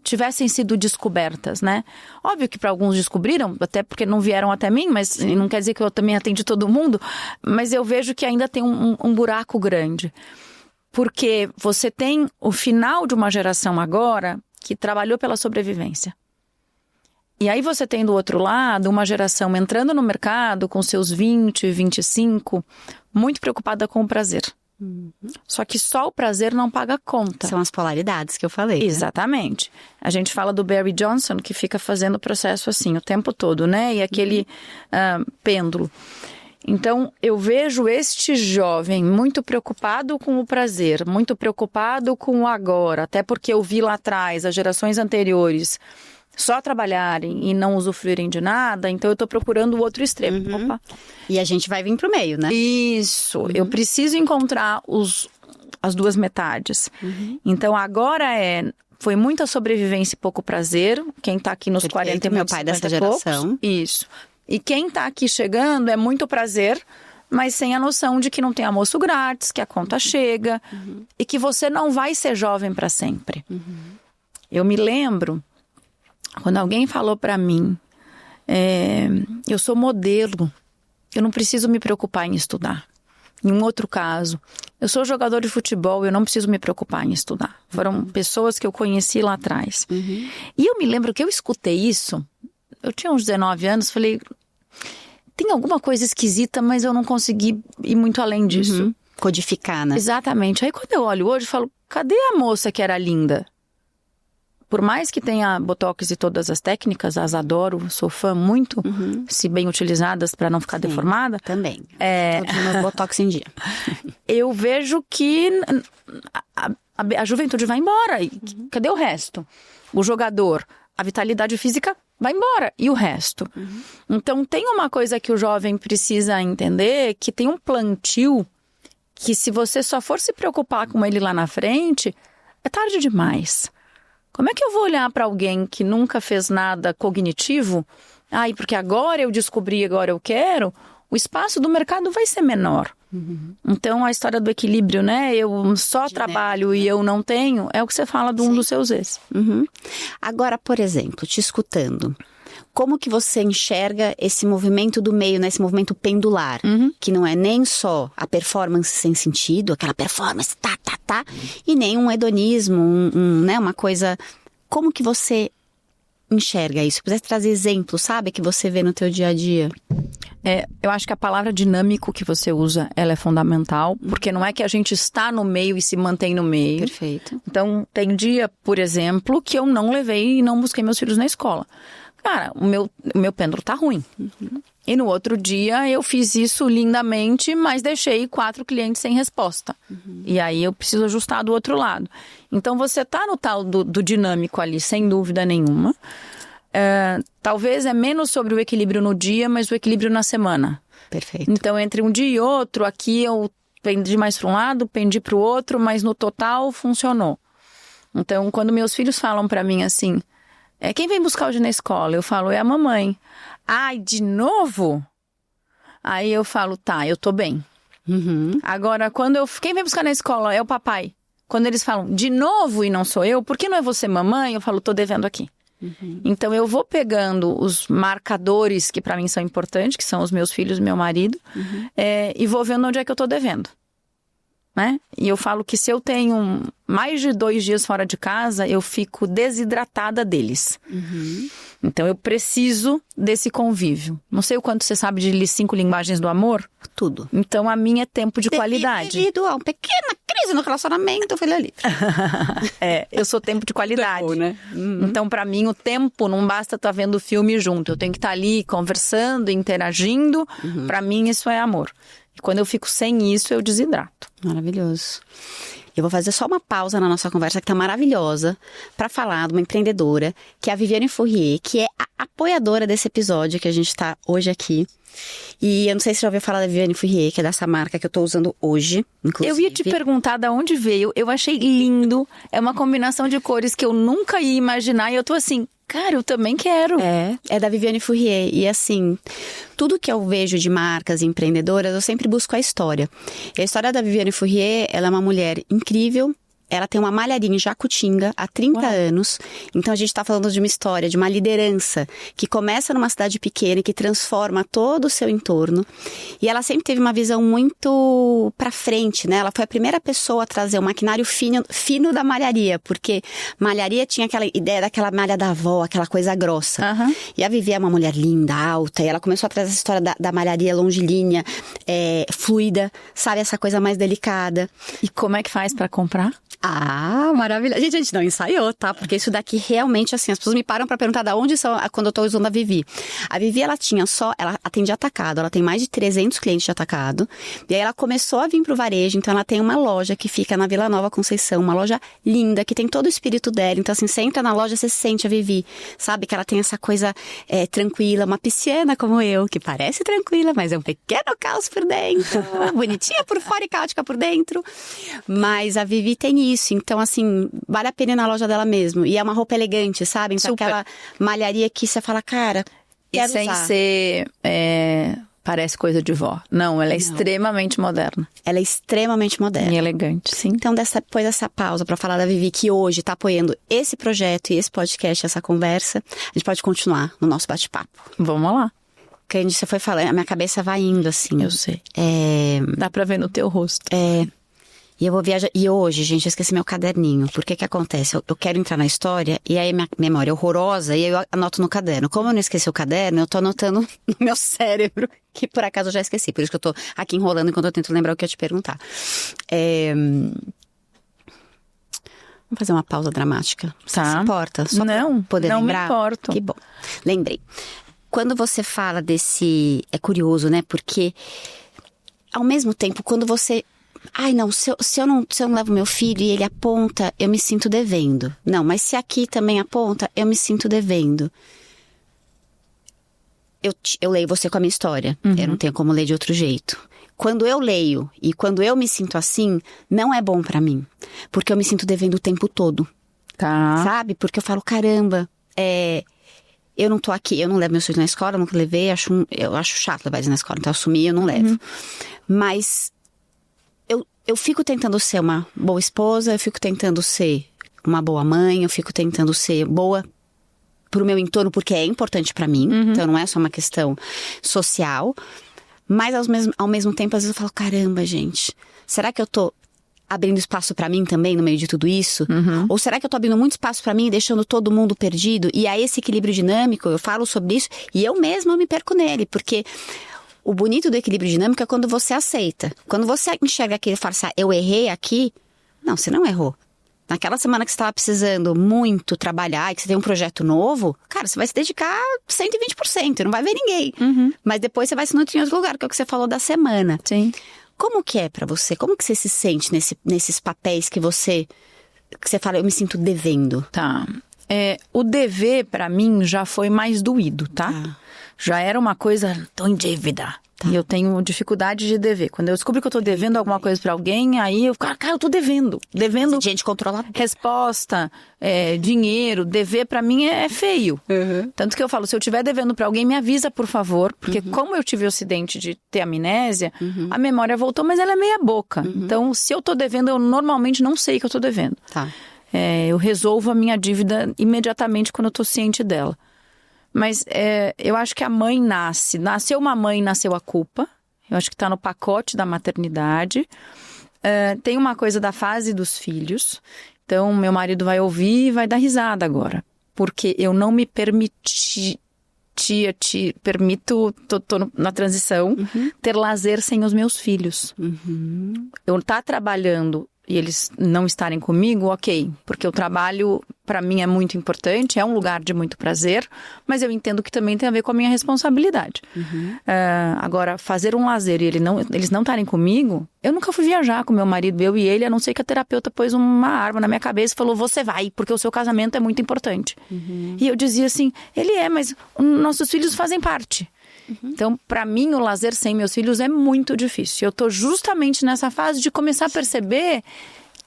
tivessem sido descobertas, né? Óbvio que para alguns descobriram, até porque não vieram até mim, mas não quer dizer que eu também atendi todo mundo, mas eu vejo que ainda tem um buraco grande. Porque você tem o final de uma geração agora que trabalhou pela sobrevivência. E aí você tem do outro lado uma geração entrando no mercado com seus 20, 25, muito preocupada com o prazer. Só que só o prazer não paga a conta. São as polaridades que eu falei. Exatamente. Né? A gente fala do Barry Johnson, que fica fazendo o processo assim o tempo todo, né? E aquele pêndulo. Então, eu vejo este jovem muito preocupado com o prazer, muito preocupado com o agora, até porque eu vi lá atrás as gerações anteriores só trabalharem e não usufruírem de nada, então eu estou procurando o outro extremo. Opa. E a gente vai vir pro meio, né? Isso, eu preciso encontrar as duas metades. Então agora foi muita sobrevivência e pouco prazer, quem está aqui nos Perfeito, 40 e meu pai dessa geração. Isso. E quem está aqui chegando é muito prazer, mas sem a noção de que não tem almoço grátis, que a conta chega e que você não vai ser jovem para sempre. Eu me lembro quando alguém falou para mim, eu sou modelo, eu não preciso me preocupar em estudar. Em um outro caso, eu sou jogador de futebol, eu não preciso me preocupar em estudar. Foram pessoas que eu conheci lá atrás. E eu me lembro que eu escutei isso, eu tinha uns 19 anos, falei, tem alguma coisa esquisita, mas eu não consegui ir muito além disso. Codificar, né? Exatamente. Aí quando eu olho hoje, eu falo, cadê a moça que era linda? por mais que tenha botox e todas as técnicas, as adoro, sou fã muito, se bem utilizadas para não ficar deformada. Também. É... Todos os meus botox em dia. Eu vejo que a juventude vai embora. E cadê o resto? O jogador, a vitalidade física vai embora. E o resto? Então, tem uma coisa que o jovem precisa entender, que tem um plantio que se você só for se preocupar com ele lá na frente, é tarde demais. Como é que eu vou olhar para alguém que nunca fez nada cognitivo? E porque agora eu descobri, agora eu quero, o espaço do mercado vai ser menor. Então, a história do equilíbrio, né? Eu só trabalho e eu não tenho, é o que você fala de um dos seus ex. Agora, por exemplo, te escutando, como que você enxerga esse movimento do meio, né? Esse movimento pendular, que não é nem só a performance sem sentido, aquela performance, e nem um hedonismo, né? Uma coisa... Como que você enxerga isso? Se pudesse trazer exemplos, sabe? Que você vê no teu dia a dia. Eu acho que a palavra dinâmico que você usa, ela é fundamental, porque não é que a gente está no meio e se mantém no meio. Perfeito. Então, tem dia, por exemplo, que eu não levei e não busquei meus filhos na escola. Cara, o meu pêndulo tá ruim. E no outro dia eu fiz isso lindamente, mas deixei 4 clientes sem resposta. E aí eu preciso ajustar do outro lado. Então você tá no tal do dinâmico ali, sem dúvida nenhuma. Talvez é menos sobre o equilíbrio no dia, mas o equilíbrio na semana. Perfeito. Então entre um dia e outro, aqui eu pendi mais para um lado, pendi para o outro, mas no total funcionou. Então quando meus filhos falam para mim assim... quem vem buscar hoje na escola? Eu falo, é a mamãe. Ai, de novo? Aí eu falo, tá, eu tô bem. Agora, quem vem buscar na escola é o papai. Quando eles falam, de novo e não sou eu, por que não é você mamãe? Eu falo, tô devendo aqui. Então eu vou pegando os marcadores que pra mim são importantes, que são os meus filhos e meu marido, e vou vendo onde é que eu tô devendo. Né? E eu falo que se eu tenho mais de 2 dias fora de casa, eu fico desidratada deles. Então eu preciso desse convívio. Não sei o quanto você sabe de 5 linguagens do amor. Tudo. Então a minha é tempo de qualidade. Devido a uma pequena crise no relacionamento, filha livre. Eu sou tempo de qualidade. Né? Então pra mim o tempo não basta estar vendo o filme junto. Eu tenho que estar ali conversando, interagindo. Pra mim isso é amor. E quando eu fico sem isso, eu desidrato. Maravilhoso. Eu vou fazer só uma pausa na nossa conversa, que tá maravilhosa, para falar de uma empreendedora, que é a Viviane Fourrier, que é a apoiadora desse episódio que a gente tá hoje aqui. E eu não sei se você já ouviu falar da Viviane Fourrier, que é dessa marca que eu tô usando hoje, inclusive. Eu ia te perguntar de onde veio, eu achei lindo. É uma combinação de cores que eu nunca ia imaginar e eu tô assim... Cara, eu também quero. É da Viviane Fourrier. E assim, tudo que eu vejo de marcas empreendedoras, eu sempre busco a história. E a história da Viviane Fourrier, ela é uma mulher incrível. Ela tem uma malharia em Jacutinga há 30 anos. Então a gente está falando de uma história, de uma liderança que começa numa cidade pequena e que transforma todo o seu entorno. E ela sempre teve uma visão muito pra frente, né? Ela foi a primeira pessoa a trazer o maquinário fino da malharia, porque malharia tinha aquela ideia daquela malha da avó, aquela coisa grossa. E a Vivi é uma mulher linda, alta, e ela começou a trazer essa história da malharia longilínea, fluida, sabe? Essa coisa mais delicada. E como é que faz pra comprar? Maravilha. Gente, a gente não ensaiou, tá? Porque isso daqui realmente, assim, as pessoas me param pra perguntar de onde são quando eu tô usando a Vivi. A Vivi, ela atende atacado, ela tem mais de 300 clientes de atacado. E aí ela começou a vir pro varejo, então ela tem uma loja que fica na Vila Nova Conceição, uma loja linda, que tem todo o espírito dela. Então, assim, você entra na loja, você sente a Vivi, sabe? Que ela tem essa coisa tranquila, uma pisciana como eu, que parece tranquila, mas é um pequeno caos por dentro, bonitinha por fora e caótica por dentro. Mas a Vivi tem isso, então assim, vale a pena ir na loja dela mesmo. E é uma roupa elegante, sabe? Então aquela malharia que você fala, cara, quero usar. E sem ser... parece coisa de vó. Não, ela é extremamente moderna. Ela é extremamente moderna. E elegante, sim. Então, depois dessa pausa pra falar da Vivi, que hoje tá apoiando esse projeto e esse podcast, essa conversa, a gente pode continuar no nosso bate-papo. Vamos lá. Candy, você foi falando, a minha cabeça vai indo, assim. Eu sei. Dá pra ver no teu rosto. E eu vou viajar. E hoje, gente, eu esqueci meu caderninho. Por que acontece? Eu quero entrar na história e aí minha memória é horrorosa e aí eu anoto no caderno. Como eu não esqueci o caderno, eu tô anotando no meu cérebro, que por acaso eu já esqueci. Por isso que eu tô aqui enrolando enquanto eu tento lembrar o que eu ia te perguntar. Vamos fazer uma pausa dramática. Você Tá. se importa? Só Não, pra poder não me lembrar? importo. Que bom. Lembrei. Quando você fala desse... É curioso, né? Porque, ao mesmo tempo, quando você... Ai, não, se eu não levo meu filho e ele aponta, eu me sinto devendo. Não, mas se aqui também aponta, eu me sinto devendo. Eu leio você com a minha história. Eu não tenho como ler de outro jeito. Quando eu leio e quando eu me sinto assim, não é bom pra mim. Porque eu me sinto devendo o tempo todo. Tá. Sabe? Porque eu falo, caramba, eu não tô aqui, eu não levo meus filhos na escola, eu nunca levei, eu acho chato levar eles na escola, então eu assumi, eu não levo. Mas eu fico tentando ser uma boa esposa, eu fico tentando ser uma boa mãe, eu fico tentando ser boa pro meu entorno, porque é importante pra mim, então não é só uma questão social. Mas ao mesmo tempo, às vezes eu falo, caramba, gente, será que eu tô abrindo espaço pra mim também no meio de tudo isso? Ou será que eu tô abrindo muito espaço pra mim e deixando todo mundo perdido? E aí esse equilíbrio dinâmico, eu falo sobre isso e eu mesma me perco nele, porque o bonito do equilíbrio dinâmico é quando você aceita. Quando você enxerga aquilo e fala assim, eu errei aqui, não, você não errou. Naquela semana que você estava precisando muito trabalhar e que você tem um projeto novo, cara, você vai se dedicar 120%, não vai ver ninguém. Mas depois você vai se nutrir em outro lugar, que é o que você falou da semana. Sim. Como que é pra você? Como que você se sente nesses papéis que você fala, eu me sinto devendo? Tá. O dever, pra mim, já foi mais doído, tá? Já era uma coisa, tô em dívida. E eu tenho dificuldade de dever. Quando eu descubro que eu tô devendo alguma coisa pra alguém, aí eu fico, cara, eu tô devendo. Devendo Gente controlada. resposta, dinheiro, dever pra mim é feio. Tanto que eu falo, se eu estiver devendo pra alguém, me avisa, por favor. Porque como eu tive o acidente de ter amnésia, a memória voltou, mas ela é meia boca. Então, se eu tô devendo, eu normalmente não sei que eu tô devendo. Tá. Eu resolvo a minha dívida imediatamente quando eu tô ciente dela. Mas eu acho que a mãe nasceu uma mãe, nasceu a culpa. Eu acho que tá no pacote da maternidade. Tem uma coisa da fase dos filhos. Então, meu marido vai ouvir e vai dar risada agora. Porque eu não me permito, tô na transição, ter lazer sem os meus filhos. Eu tá trabalhando e eles não estarem comigo, ok. Porque o trabalho, pra mim, é muito importante, é um lugar de muito prazer, mas eu entendo que também tem a ver com a minha responsabilidade. Agora, fazer um lazer e eles não estarem comigo, eu nunca fui viajar com meu marido, eu e ele, a não ser que a terapeuta pôs uma arma na minha cabeça e falou, você vai, porque o seu casamento é muito importante. E eu dizia assim, mas nossos filhos fazem parte. Então, pra mim, o lazer sem meus filhos é muito difícil. Eu tô justamente nessa fase de começar a perceber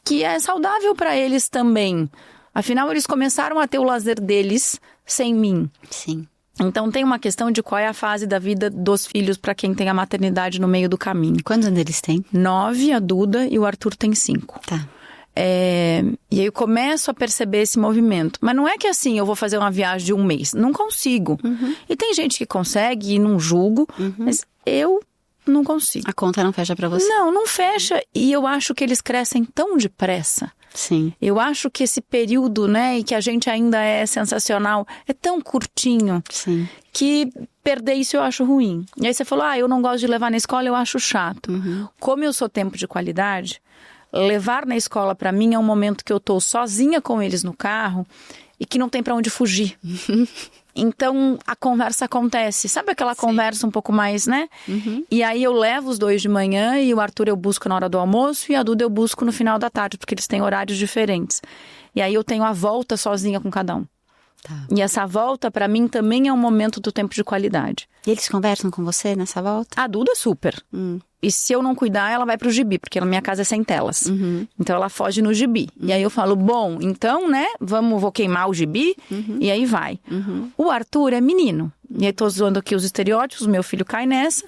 que é saudável pra eles também. Afinal, eles começaram a ter o lazer deles sem mim. Sim. Então, tem uma questão de qual é a fase da vida dos filhos pra quem tem a maternidade no meio do caminho. Quantos anos eles têm? 9, a Duda, e o Arthur tem 5. Tá. E aí eu começo a perceber esse movimento. Mas não é que assim, eu vou fazer uma viagem de 1 mês. Não consigo. E tem gente que consegue e não julgo, mas eu não consigo. A conta não fecha pra você? Não fecha. E eu acho que eles crescem tão depressa. Sim. Eu acho que esse período, né, e que a gente ainda é sensacional, é tão curtinho. Sim. Que perder isso eu acho ruim. E aí você falou, eu não gosto de levar na escola, eu acho chato. Como eu sou tempo de qualidade, levar na escola pra mim é um momento que eu tô sozinha com eles no carro e que não tem pra onde fugir. Então a conversa acontece. Sabe aquela conversa um pouco mais, né? E aí eu levo os 2 de manhã e o Arthur eu busco na hora do almoço e a Duda eu busco no final da tarde, porque eles têm horários diferentes. E aí eu tenho a volta sozinha com cada um. Tá. E essa volta pra mim também é um momento do tempo de qualidade. E eles conversam com você nessa volta? A Duda super. E se eu não cuidar, ela vai pro gibi, porque na minha casa é sem telas. Então ela foge no gibi. E aí eu falo, bom, então, né, vou queimar o gibi, e aí vai. O Arthur é menino. E aí tô zoando aqui os estereótipos, meu filho cai nessa.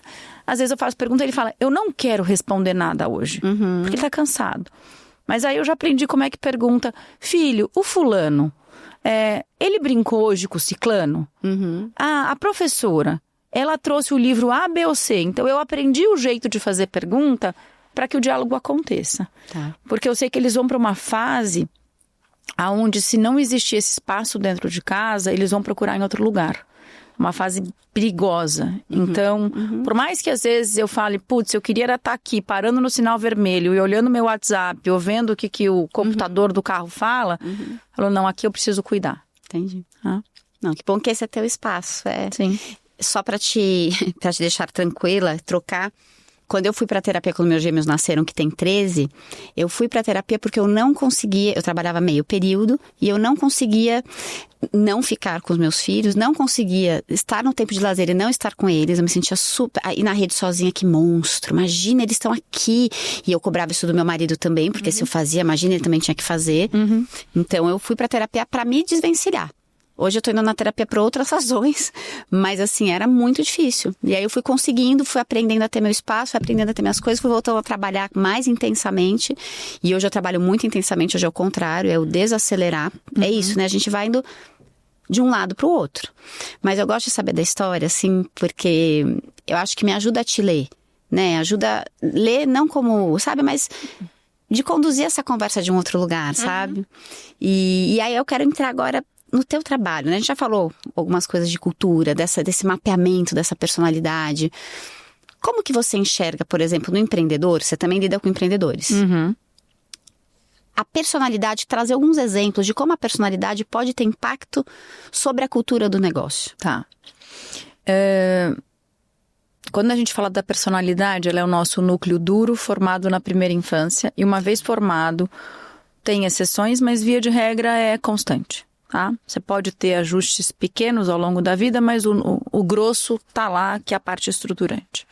Às vezes eu faço pergunta e ele fala, eu não quero responder nada hoje, porque ele tá cansado. Mas aí eu já aprendi como é que pergunta, filho, o fulano, ele brincou hoje com o ciclano? A professora, ela trouxe o livro A, B ou C. Então eu aprendi o jeito de fazer pergunta para que o diálogo aconteça. Tá. Porque eu sei que eles vão para uma fase onde, se não existir esse espaço dentro de casa, eles vão procurar em outro lugar. uma fase perigosa. Então, por mais que às vezes eu fale, putz, eu queria estar aqui parando no sinal vermelho e olhando meu WhatsApp, ou vendo o que o computador do carro fala, falou, não, aqui eu preciso cuidar. Entendi. Não, que bom que esse é teu espaço. Sim. Só pra te deixar tranquila, trocar. Quando eu fui pra terapia quando meus gêmeos nasceram, que tem 13, eu fui pra terapia porque eu não conseguia, eu trabalhava meio período, e eu não conseguia não ficar com os meus filhos, não conseguia estar no tempo de lazer e não estar com eles, eu me sentia super... Aí na rede sozinha, que monstro, imagina, eles estão aqui. E eu cobrava isso do meu marido também, porque se eu fazia, imagina, ele também tinha que fazer. Então eu fui pra terapia pra me desvencilhar. Hoje eu tô indo na terapia por outras razões, mas assim, era muito difícil. E aí eu fui conseguindo, fui aprendendo a ter meu espaço, fui aprendendo a ter minhas coisas, fui voltando a trabalhar mais intensamente. E hoje eu trabalho muito intensamente, hoje é o contrário, é o desacelerar. É isso, né? A gente vai indo de um lado pro outro. Mas eu gosto de saber da história, assim, porque eu acho que me ajuda a te ler, né? Ajuda a ler não como, sabe, mas... de conduzir essa conversa de um outro lugar, sabe? E aí eu quero entrar agora no teu trabalho, né? A gente já falou algumas coisas de cultura, desse mapeamento, dessa personalidade. Como que você enxerga, por exemplo, no empreendedor? Você também lida com empreendedores. A personalidade, trazer alguns exemplos de como a personalidade pode ter impacto sobre a cultura do negócio. Tá. Quando a gente fala da personalidade, ela é o nosso núcleo duro formado na primeira infância. E uma vez formado, tem exceções, mas via de regra é constante. Tá? Você pode ter ajustes pequenos ao longo da vida, mas o grosso tá lá, que é a parte estruturante.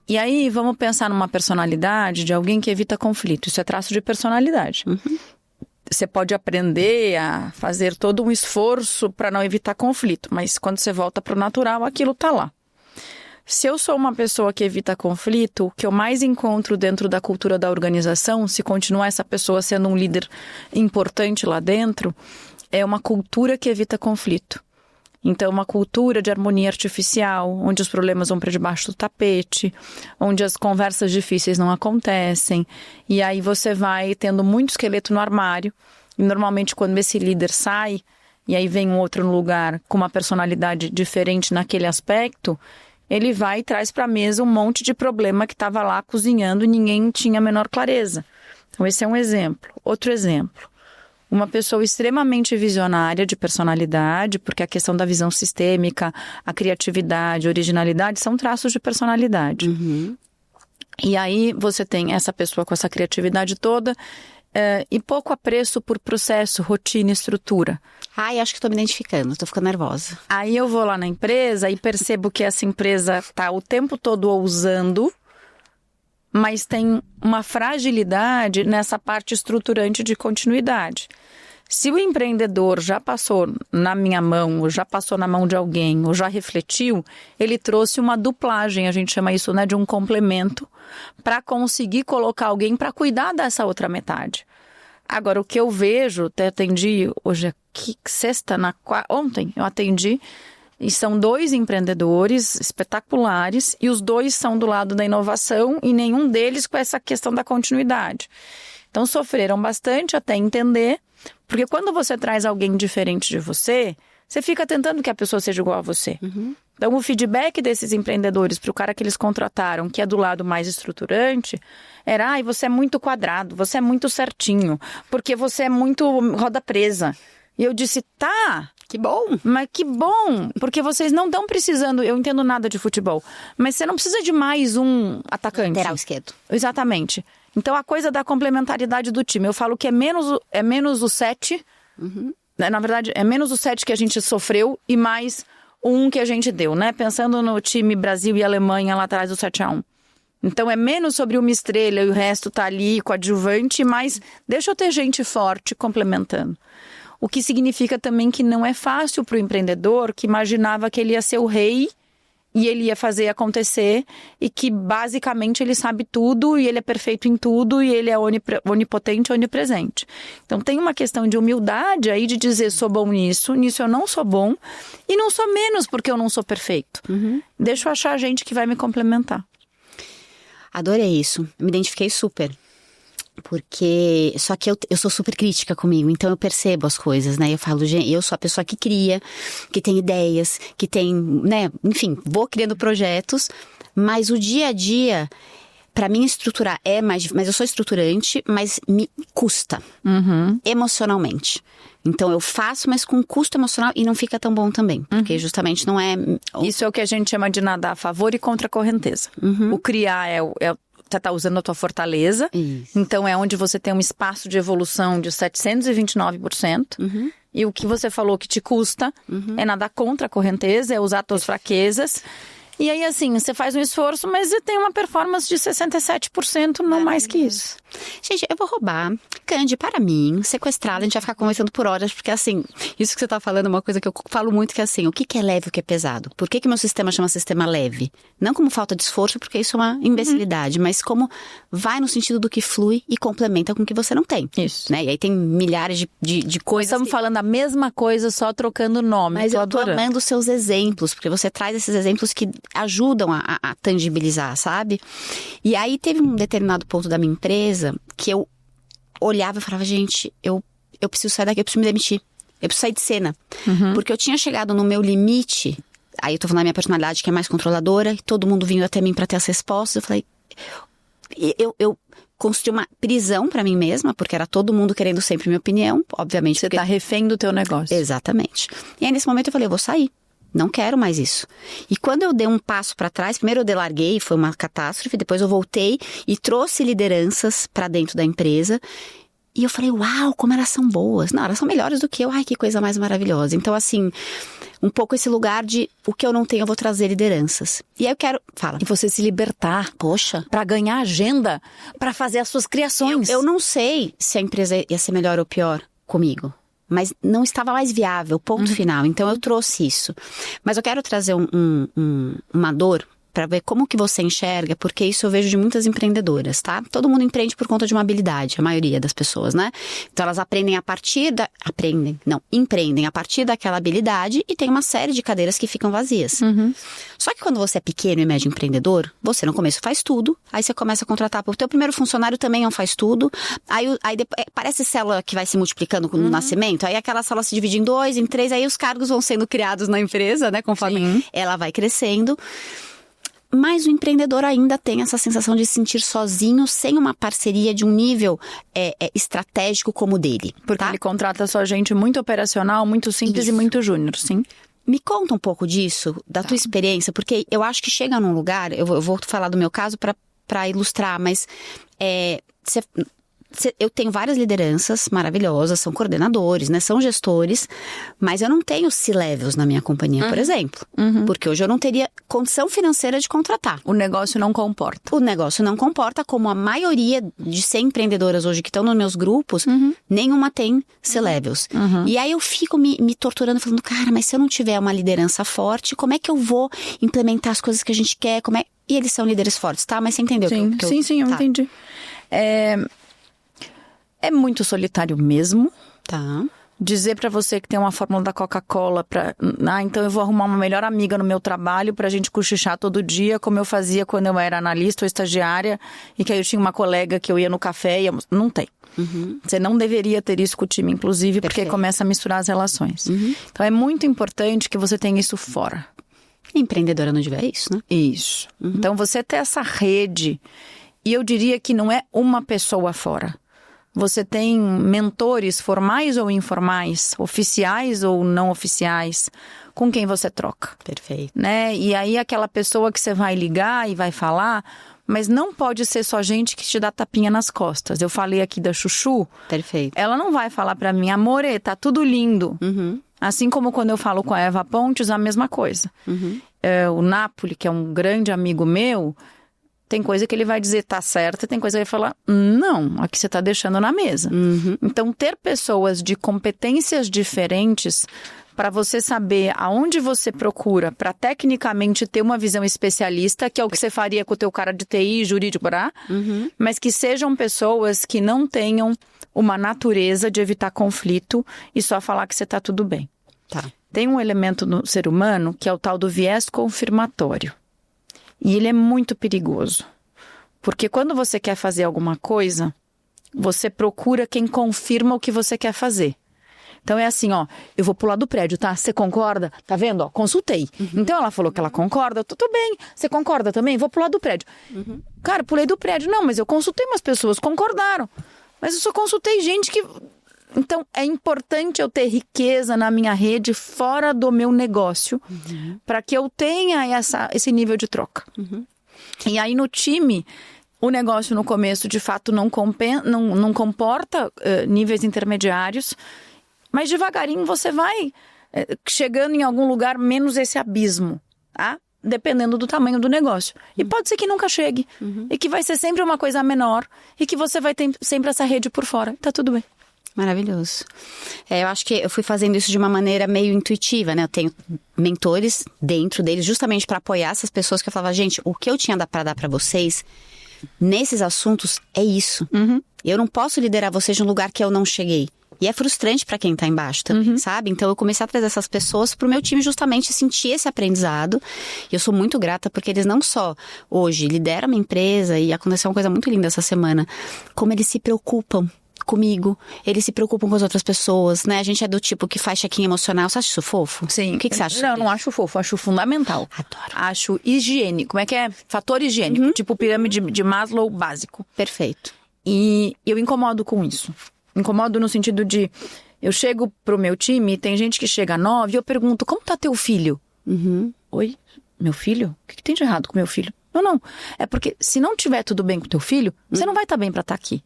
E aí, vamos pensar numa personalidade de alguém que evita conflito. Isso é traço de personalidade. Você pode aprender a fazer todo um esforço para não evitar conflito, mas quando você volta para o natural, aquilo tá lá. Se eu sou uma pessoa que evita conflito, o que eu mais encontro dentro da cultura da organização, se continuar essa pessoa sendo um líder importante lá dentro, é uma cultura que evita conflito. Então, uma cultura de harmonia artificial, onde os problemas vão para debaixo do tapete, onde as conversas difíceis não acontecem. E aí você vai tendo muito esqueleto no armário. E normalmente quando esse líder sai, e aí vem um outro no lugar com uma personalidade diferente naquele aspecto, ele vai e traz para a mesa um monte de problema que estava lá cozinhando e ninguém tinha a menor clareza. Então esse é um exemplo. Outro exemplo. Uma pessoa extremamente visionária de personalidade, porque a questão da visão sistêmica, a criatividade, a originalidade são traços de personalidade. E aí você tem essa pessoa com essa criatividade toda e pouco apreço por processo, rotina e estrutura. Ai, acho que estou me identificando, estou ficando nervosa. Aí eu vou lá na empresa e percebo que essa empresa está o tempo todo ousando, mas tem uma fragilidade nessa parte estruturante de continuidade. Se o empreendedor já passou na minha mão, ou já passou na mão de alguém, ou já refletiu, ele trouxe uma duplagem, a gente chama isso, né, de um complemento, para conseguir colocar alguém para cuidar dessa outra metade. Agora, o que eu vejo, até atendi, hoje é sexta, ontem eu atendi, e são 2 empreendedores espetaculares e os 2 são do lado da inovação e nenhum deles com essa questão da continuidade. Então sofreram bastante até entender, porque quando você traz alguém diferente de você, você fica tentando que a pessoa seja igual a você. Então o feedback desses empreendedores para o cara que eles contrataram, que é do lado mais estruturante, era, você é muito quadrado, você é muito certinho, porque você é muito roda presa. E eu disse, tá... Que bom! Mas que bom! Porque vocês não estão precisando, eu entendo nada de futebol, mas você não precisa de mais um atacante. Lateral esquerdo. Exatamente. Então a coisa da complementaridade do time, eu falo que é menos o 7, na verdade é menos o 7 que a gente sofreu e mais o 1 que a gente deu, né? Pensando no time Brasil e Alemanha lá atrás do 7-1. Então é menos sobre uma estrela e o resto tá ali coadjuvante, mas deixa eu ter gente forte complementando. O que significa também que não é fácil para o empreendedor que imaginava que ele ia ser o rei e ele ia fazer acontecer e que basicamente ele sabe tudo e ele é perfeito em tudo e ele é onipotente, onipresente. Então tem uma questão de humildade aí de dizer sou bom nisso eu não sou bom e não sou menos porque eu não sou perfeito. Deixa eu achar gente que vai me complementar. Adorei isso, me identifiquei super. Porque, só que eu sou super crítica comigo, então eu percebo as coisas, né? Eu falo, gente, eu sou a pessoa que cria, que tem ideias, que tem, né? Enfim, vou criando projetos, mas o dia a dia, pra mim estruturar mas eu sou estruturante, mas me custa emocionalmente. Então eu faço, mas com custo emocional e não fica tão bom também, porque justamente não é... Isso é o que a gente chama de nadar a favor e contra a correnteza. O criar você está usando a tua fortaleza, Isso. Então é onde você tem um espaço de evolução de 729%. E o que você falou que te custa é nadar contra a correnteza, é usar as tuas fraquezas. E aí, assim, você faz um esforço, mas você tem uma performance de 67%, não mais que isso. Gente, eu vou roubar Candy para mim, sequestrada, a gente vai ficar conversando por horas, porque assim, isso que você tá falando é uma coisa que eu falo muito, que é assim, o que é leve e o que é pesado? Por que meu sistema chama sistema leve? Não como falta de esforço, porque isso é uma imbecilidade, mas como vai no sentido do que flui e complementa com o que você não tem. Isso. Né? E aí tem milhares de coisas. Estamos falando a mesma coisa, só trocando nome. Mas eu tô amando os seus exemplos, porque você traz esses exemplos que ajudam a tangibilizar, sabe? E aí teve um determinado ponto da minha empresa que eu olhava e falava, gente, eu preciso sair daqui, eu preciso me demitir. Eu preciso sair de cena. Porque eu tinha chegado no meu limite, aí eu tô falando da minha personalidade que é mais controladora, e todo mundo vindo até mim pra ter as respostas, eu falei... Eu construí uma prisão pra mim mesma, porque era todo mundo querendo sempre minha opinião, obviamente. Você tá refém do teu negócio. Exatamente. E aí nesse momento eu falei, eu vou sair. Não quero mais isso. E quando eu dei um passo para trás, primeiro eu delarguei, foi uma catástrofe, depois eu voltei e trouxe lideranças para dentro da empresa. E eu falei, uau, como elas são boas. Não, elas são melhores do que eu. Ai, que coisa mais maravilhosa. Então, assim, um pouco esse lugar de o que eu não tenho, eu vou trazer lideranças. E aí eu quero... Fala. E você se libertar. Poxa. Pra ganhar agenda, pra fazer as suas criações. Eu não sei se a empresa ia ser melhor ou pior comigo. Mas não estava mais viável, ponto final. Então eu trouxe isso. Mas eu quero trazer uma dor para ver como que você enxerga, porque isso eu vejo de muitas empreendedoras, tá? Todo mundo empreende por conta de uma habilidade, a maioria das pessoas, né? Então elas empreendem a partir daquela habilidade e tem uma série de cadeiras que ficam vazias. Só que quando você é pequeno e médio empreendedor, você no começo faz tudo, aí você começa a contratar, o teu primeiro funcionário também não faz tudo, aí depois, parece célula que vai se multiplicando no nascimento, aí aquela célula se divide em 2, em 3, aí os cargos vão sendo criados na empresa, né? Conforme ela vai crescendo. Mas o empreendedor ainda tem essa sensação de se sentir sozinho, sem uma parceria de um nível estratégico como o dele. Porque ele contrata só gente muito operacional, muito simples e muito júnior, sim. Me conta um pouco disso, da tua experiência, porque eu acho que chega num lugar, eu vou falar do meu caso para ilustrar, mas eu tenho várias lideranças maravilhosas, são coordenadores, né, são gestores, mas eu não tenho C-levels na minha companhia, por exemplo. Porque hoje eu não teria condição financeira de contratar. O negócio não comporta. O negócio não comporta, como a maioria de 100 empreendedoras hoje que estão nos meus grupos, nenhuma tem C-levels. E aí eu fico me torturando, falando, cara, mas se eu não tiver uma liderança forte, como é que eu vou implementar as coisas que a gente quer? E eles são líderes fortes, tá? Mas você entendeu? Sim, eu entendi. É muito solitário mesmo. Tá. Dizer pra você que tem uma fórmula da Coca-Cola então eu vou arrumar uma melhor amiga no meu trabalho pra gente cochichar todo dia, como eu fazia quando eu era analista ou estagiária, e que aí eu tinha uma colega que eu ia no café e não tem. Você não deveria ter isso com o time, inclusive, porque começa a misturar as relações. Então é muito importante que você tenha isso fora. Empreendedora não tiver isso, né? Isso. Então você ter essa rede, e eu diria que não é uma pessoa fora. Você tem mentores formais ou informais, oficiais ou não oficiais, com quem você troca. Perfeito. Né? E aí aquela pessoa que você vai ligar e vai falar, mas não pode ser só gente que te dá tapinha nas costas. Eu falei aqui da Chuchu. Perfeito. Ela não vai falar pra mim, amore, tá tudo lindo. Assim como quando eu falo com a Eva Pontes, a mesma coisa. O Napoli, que é um grande amigo meu... Tem coisa que ele vai dizer tá certo, tem coisa que ele vai falar não, aqui você tá deixando na mesa. Então, ter pessoas de competências diferentes para você saber aonde você procura para tecnicamente ter uma visão especialista, que é o que você faria com o teu cara de TI, jurídico, mas que sejam pessoas que não tenham uma natureza de evitar conflito e só falar que você tá tudo bem. Tá. Tem um elemento no ser humano que é o tal do viés confirmatório. E ele é muito perigoso. Porque quando você quer fazer alguma coisa, você procura quem confirma o que você quer fazer. Então é assim, ó, eu vou pular do prédio, tá? Você concorda? Tá vendo? Ó, consultei. Então ela falou que ela concorda, tudo bem. Você concorda também? Vou pular do prédio. Cara, pulei do prédio. Não, mas eu consultei umas pessoas, concordaram. Mas eu só consultei gente que... Então é importante eu ter riqueza na minha rede fora do meu negócio, para que eu tenha esse nível de troca. E aí no time... O negócio no começo, de fato, não comporta níveis intermediários, mas devagarinho você vai chegando em algum lugar menos esse abismo, tá? Dependendo do tamanho do negócio. E pode ser que nunca chegue, e que vai ser sempre uma coisa menor, e que você vai ter sempre essa rede por fora. Tá tudo bem. Maravilhoso. Eu acho que eu fui fazendo isso de uma maneira meio intuitiva, né? Eu tenho mentores dentro deles, justamente para apoiar essas pessoas que eu falava, gente, o que eu tinha para dar para vocês... Nesses assuntos, é isso. Eu não posso liderar vocês de um lugar que eu não cheguei. E é frustrante para quem tá embaixo também, sabe? Então eu comecei a trazer essas pessoas pro meu time justamente sentir esse aprendizado. E eu sou muito grata porque eles não só hoje lideram a minha empresa, e aconteceu uma coisa muito linda essa semana, como eles se preocupam comigo, eles se preocupam com as outras pessoas, né? A gente é do tipo que faz check-in emocional. Você acha isso fofo? Sim. O que você acha? Não, não acho fofo, acho fundamental. Adoro. Acho higiênico. Como é que é? Fator higiênico, tipo pirâmide de Maslow básico. Perfeito. E eu incomodo com isso. Incomodo no sentido de, eu chego pro meu time, tem gente que chega 9 e eu pergunto, como tá teu filho? Oi? Meu filho? O que tem de errado com meu filho? Não. É porque se não tiver tudo bem com teu filho, você não vai estar bem pra estar aqui.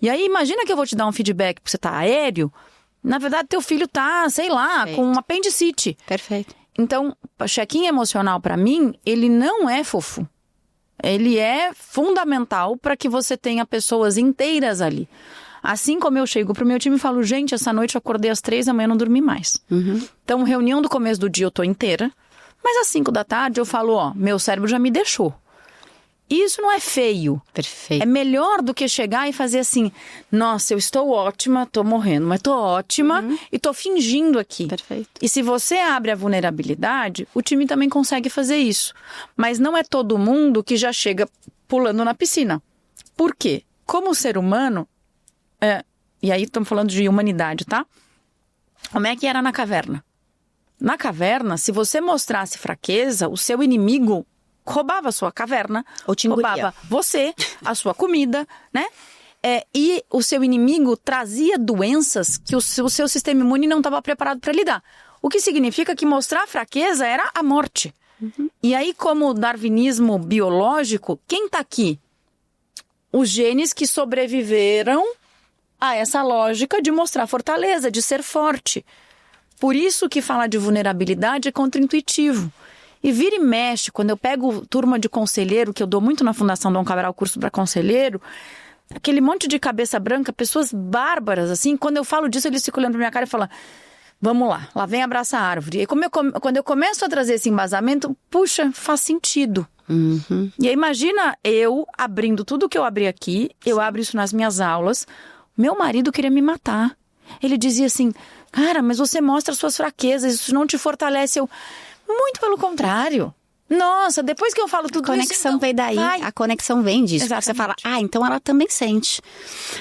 E aí imagina que eu vou te dar um feedback porque você tá aéreo. Na verdade, teu filho tá, sei lá, Perfeito. com um apendicite. Perfeito. Então, o check-in emocional pra mim, ele não é fofo. Ele é fundamental para que você tenha pessoas inteiras ali. Assim como eu chego pro meu time e falo, gente, essa noite eu acordei às 3 da manhã e não dormi mais. Então, reunião do começo do dia eu tô inteira. Mas às 5 da tarde eu falo, ó, meu cérebro já me deixou. Isso não é feio. Perfeito. É melhor do que chegar e fazer assim, nossa, eu estou ótima, tô morrendo, mas tô ótima e tô fingindo aqui. Perfeito. E se você abre a vulnerabilidade, o time também consegue fazer isso. Mas não é todo mundo que já chega pulando na piscina. Por quê? Como ser humano, e aí estamos falando de humanidade, tá? Como é que era na caverna? Na caverna, se você mostrasse fraqueza, o seu inimigo roubava a sua caverna, ou te engolia. Roubava você, a sua comida, né? E o seu inimigo trazia doenças que o seu sistema imune não estava preparado para lidar. O que significa que mostrar fraqueza era a morte. E aí, como o darwinismo biológico, quem está aqui? Os genes que sobreviveram a essa lógica de mostrar fortaleza, de ser forte. Por isso que falar de vulnerabilidade é contraintuitivo. E vira e mexe, quando eu pego turma de conselheiro, que eu dou muito na Fundação Dom Cabral, curso para conselheiro, aquele monte de cabeça branca, pessoas bárbaras, assim, quando eu falo disso, eles ficam olhando pra minha cara e falam, vamos lá vem abraçar a árvore. E quando eu começo a trazer esse embasamento, puxa, faz sentido. E aí imagina eu abrindo tudo que eu abri aqui, eu abro isso nas minhas aulas, meu marido queria me matar. Ele dizia assim, cara, mas você mostra suas fraquezas, isso não te fortalece. Muito pelo contrário. Nossa, depois que eu falo tudo isso... A conexão vem daí, a conexão vem disso. Você fala, então ela também sente.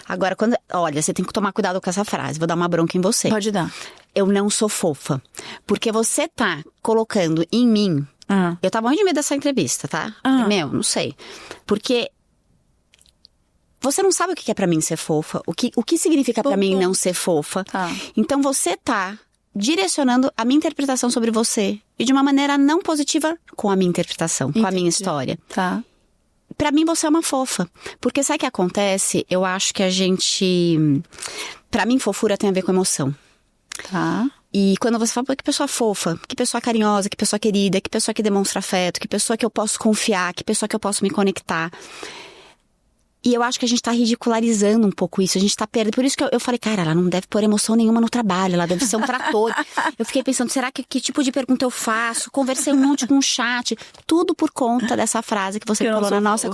Agora, olha, você tem que tomar cuidado com essa frase, vou dar uma bronca em você. Pode dar. Eu não sou fofa. Porque você tá colocando em mim... Eu tava morrendo de medo dessa entrevista, tá? Não sei. Porque... Você não sabe o que é pra mim ser fofa. O que significa pra mim não ser fofa. Então você tá direcionando a minha interpretação sobre você. E de uma maneira não positiva com a minha interpretação, com a minha história. Pra mim você é uma fofa. Porque sabe o que acontece? Eu acho que a gente... Pra mim fofura tem a ver com emoção. E quando você fala, que pessoa fofa, que pessoa carinhosa, que pessoa querida, que pessoa que demonstra afeto, que pessoa que eu posso confiar, que pessoa que eu posso me conectar... E eu acho que a gente tá ridicularizando um pouco isso, a gente tá perdendo. Por isso que eu falei, cara, ela não deve pôr emoção nenhuma no trabalho, ela deve ser um trator. Eu fiquei pensando, será que tipo de pergunta eu faço? Conversei um monte com o chat. Tudo por conta dessa frase que você falou na nossa